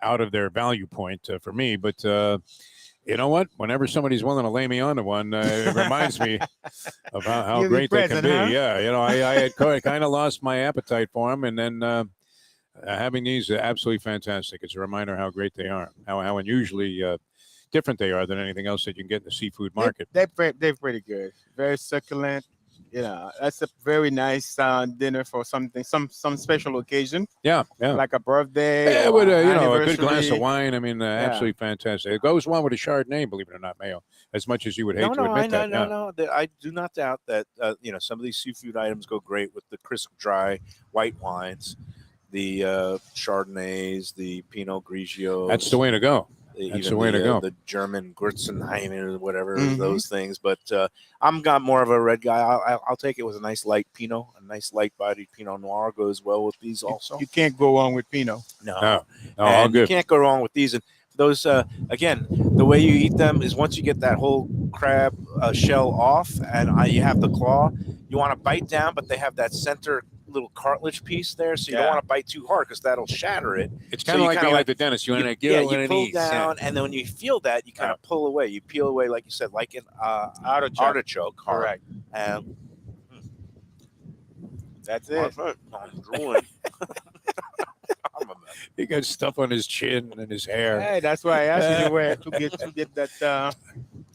out of their value point for me. But you know what? Whenever somebody's willing to lay me onto one, it reminds me of how You'll be great they can present, be. huh? Yeah, I had kind of lost my appetite for them, and then having these are absolutely fantastic. It's a reminder how great they are, how unusually different they are than anything else that you can get in the seafood market. They're pretty good. Very succulent. That's a very nice dinner for some special occasion, Yeah. like a birthday. Yeah, or with a good glass anniversary. of wine. I mean, absolutely fantastic. It goes well with a Chardonnay, believe it or not, Mayo. As much as you would hate to admit that. yeah. No. I do not doubt that. Some of these seafood items go great with the crisp, dry white wines, the Chardonnays, the Pinot Grigio. That's the way to go. That's the way to go. The German Gewürztraminer or whatever, Mhm. those things. But I'm got more of a red guy. I'll take it with a nice light Pinot. A nice light-bodied Pinot Noir goes well with these also. You can't go wrong with Pinot. No, all And you good. can't go wrong with these. And those, again, the way you eat them is once you get that whole crab shell off and you have the claw, you want to bite down, but they have that center little cartilage piece there, so you don't Yeah. want to bite too hard because that'll shatter it. It's So kind of you like kinda being like- like the dentist. You want to You get one of pull these. down, and then when you feel that, you kind of pull away. You peel away, like you said, like an artichoke. Correct. And That's it. I'm drooling. I'm a mess. He got stuff on his chin and his hair. Hey, that's why I asked you to wear to get that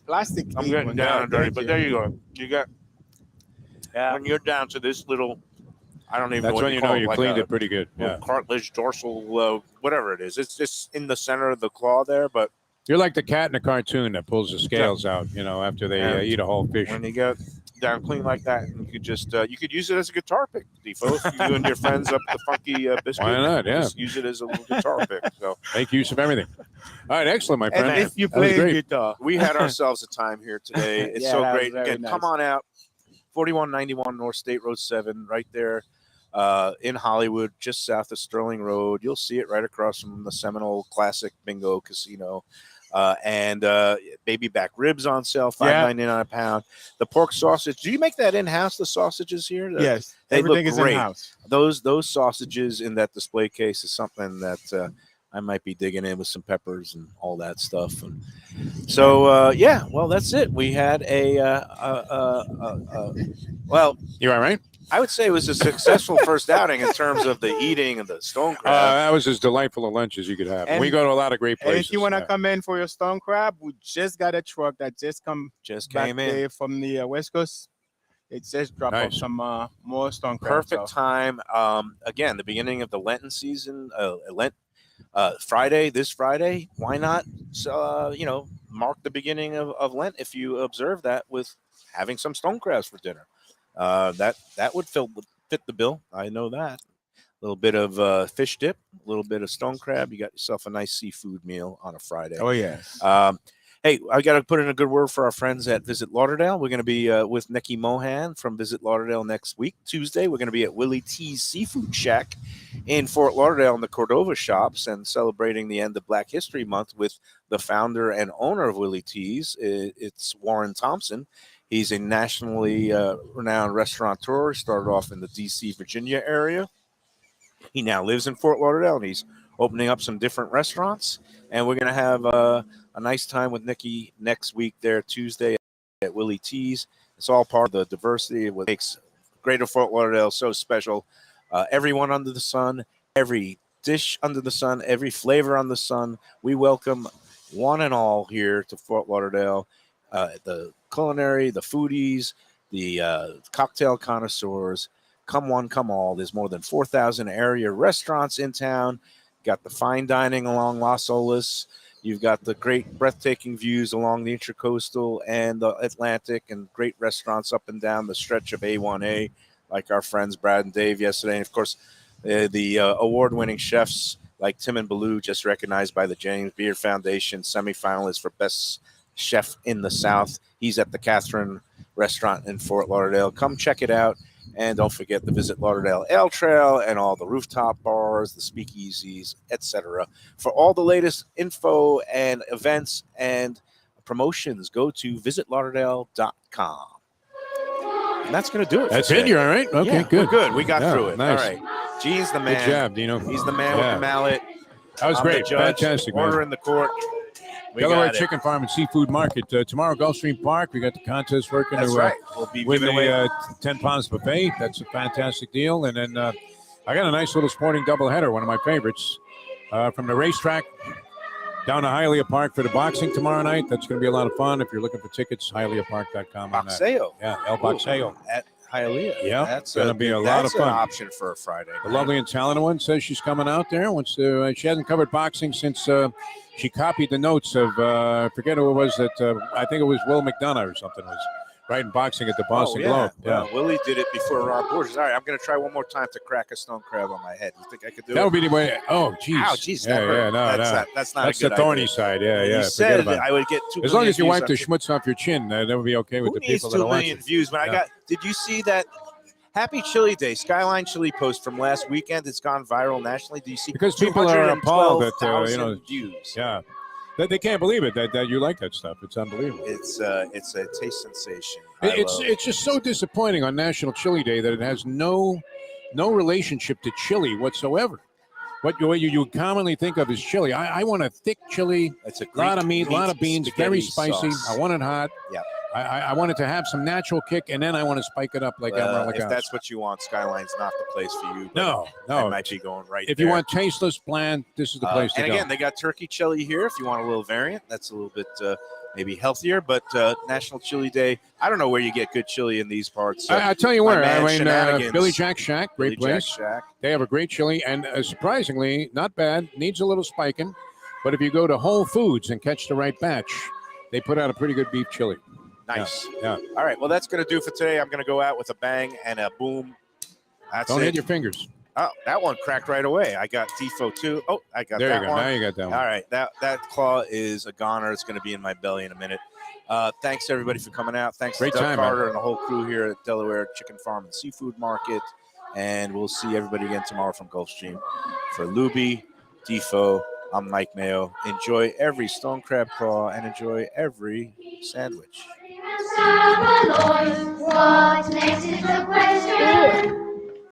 plastic. I'm thing getting on down there, and dirty, thank but you. there you go. You got when you're down to this little. I don't even That's know what when you you call know it, you like cleaned a it pretty good. little Yeah. cartilage, dorsal, whatever it is. It's just in the center of the claw there, but You're like the cat in the cartoon that pulls the scales out, after they And eat a whole fish. When you get down clean like that, you could just you could use it as a guitar pick, Defo. If you and your friends up the funky biscuit, Why not? Yeah. just use it as a little guitar pick. So Make use of everything. All right, excellent, my friend. And if you That was play great. guitar, we had ourselves a time here today. It's Yeah, so that was great. very Again, nice. come on out, 4191 North State Road 7, right there in Hollywood, just south of Sterling Road. You'll see it right across from the Seminole Classic Bingo Casino. And baby back ribs on sale, $5.99 a pound. The pork sausage. Do you make that in house? The sausages here? yes, They everything look is great. in house. Those sausages in that display case is something that I might be digging in with some peppers and all that stuff. And so yeah, well, that's it. We had well, You all right? I would say it was a successful first outing in terms of the eating and the stone crab. That was as delightful a lunch as you could have. And- We go to a lot of great And places. if you want to yeah. come in for your stone crab, we just got a truck that just come Just back came in. there from the West Coast. It just dropped off Nice. some more stone crab. Perfect so- time. Again, the beginning of the Lenten season. Friday, this Friday. Why not? Mark the beginning of Lent if you observe that with having some stone crabs for dinner. That would fit the bill. I know that. A little bit of fish dip, a little bit of stone crab. You got yourself a nice seafood meal on a Friday. Oh yes. Hey, I got to put in a good word for our friends at Visit Lauderdale. We're going to be with Nikki Mohan from Visit Lauderdale next week, Tuesday. We're going to be at Willie T's Seafood Shack in Fort Lauderdale in the Cordova shops and celebrating the end of Black History Month with the founder and owner of Willie T's. It's Warren Thompson. He's a nationally renowned restaurateur. Started off in the D.C., Virginia area. He now lives in Fort Lauderdale, and he's opening up some different restaurants. And we're going to have a nice time with Nikki next week there, Tuesday at Willie T's. It's all part of the diversity of what makes Greater Fort Lauderdale so special. Everyone under the sun, every dish under the sun, every flavor on the sun. We welcome one and all here to Fort Lauderdale. The culinary, the foodies, the cocktail connoisseurs. Come one, come all. There's more than 4,000 area restaurants in town. Got the fine dining along Las Olas. You've got the great breathtaking views along the Intracoastal and the Atlantic, and great restaurants up and down the stretch of A1A, like our friends Brad and Dave yesterday. And, of course, the award-winning chefs like Tim and Ballou, just recognized by the James Beard Foundation, semifinalist for Best Chef in the South. He's at the Catherine Restaurant in Fort Lauderdale. Come check it out. And don't forget the Visit Lauderdale Ale Trail and all the rooftop bars, the speakeasies, etc. For all the latest info and events and promotions, go to visitlauderdale.com. And that's going to do it. That's for it. today. You're all right? Okay, Yeah, good. we're good. We got Yeah, through it. nice. All right. Gene's the man. Good job, Dino. He's the man Yeah. with the mallet. That was I'm the great. judge. Fantastic, Order man. in the court. We Delaware got it. Chicken Farm and Seafood Market. Tomorrow, Gulfstream Park. We got the contest working That's to right. We'll be win giving the away 10 pounds buffet. That's a fantastic deal. And then I got a nice little sporting doubleheader, one of my favorites, from the racetrack down to Hialeah Park for the boxing tomorrow night. That's going to be a lot of fun. If you're looking for tickets, hialeahpark.com on that. Boxeo. Yeah, El Boxeo. At Hialeah. Yeah, That's gonna be a lot of that's fun. an option for a Friday. The night. lovely and talented one says she's coming out there. Wants to. She hasn't covered boxing since she copied the notes of I forget who it was that I think it was Will McDonough or something was writing boxing at the Boston Globe. Well, Willie did it before Rob Borges. All right, I'm going to try one more time to crack a stone crab on my head. You think I could do that it? would be the way. Oh, geez. Ow, geez, Yeah, that hurt. yeah, no, that's no. Not, that's not That's a good the thorny idea. side. Yeah, You yeah. said Forget about that it. I would get 2 As long million as you views wipe on the TikTok. schmutz off your chin, that would be okay with Who the needs people 2 that are million watching. views? When Yeah. did you see that Happy Chili Day Skyline Chili post from last weekend? It's gone viral nationally. Do you see? Because people are appalled that, 212,000 views. Yeah. That they can't believe it that you like that stuff. It's unbelievable. It's a taste sensation. I It's love- it's just so disappointing on National Chili Day that it has no relationship to chili whatsoever. What you commonly think of as chili. I want a thick chili, it's a a lot of meat, a lot of beans, very spaghetti spicy. sauce. I want it hot. Yep. I want it to have some natural kick, and then I want to spike it up like Emerald If Lagasse. that's what you want, Skyline's not the place for you. but No, I no. might be going right If there. you want tasteless, bland, this is the place to and go. again, they got turkey chili here. If you want a little variant, that's a little bit maybe healthier. But National Chili Day, I don't know where you get good chili in these parts. I tell you my where. man I mean, Shenanigans. Billy Jack Shack, great Billy place. Jack Shack. They have a great chili, and surprisingly, not bad. Needs a little spiking. But if you go to Whole Foods and catch the right batch, they put out a pretty good beef chili. Nice. Yeah. All right. Well, that's going to do for today. I'm going to go out with a bang and a boom. That's Don't it. hit your fingers. Oh, that one cracked right away. I got Defo too. Oh, I got There that you go. one. Now you got that one. All right. That claw is a goner. It's going to be in my belly in a minute. Thanks, everybody, for coming out. Thanks Great to Doug time, Carter man. and the whole crew here at Delaware Chicken Farm and Seafood Market. And we'll see everybody again tomorrow from Gulfstream. For Lubie, Defo, I'm Mike Mayo. Enjoy every stone crab claw and enjoy every sandwich.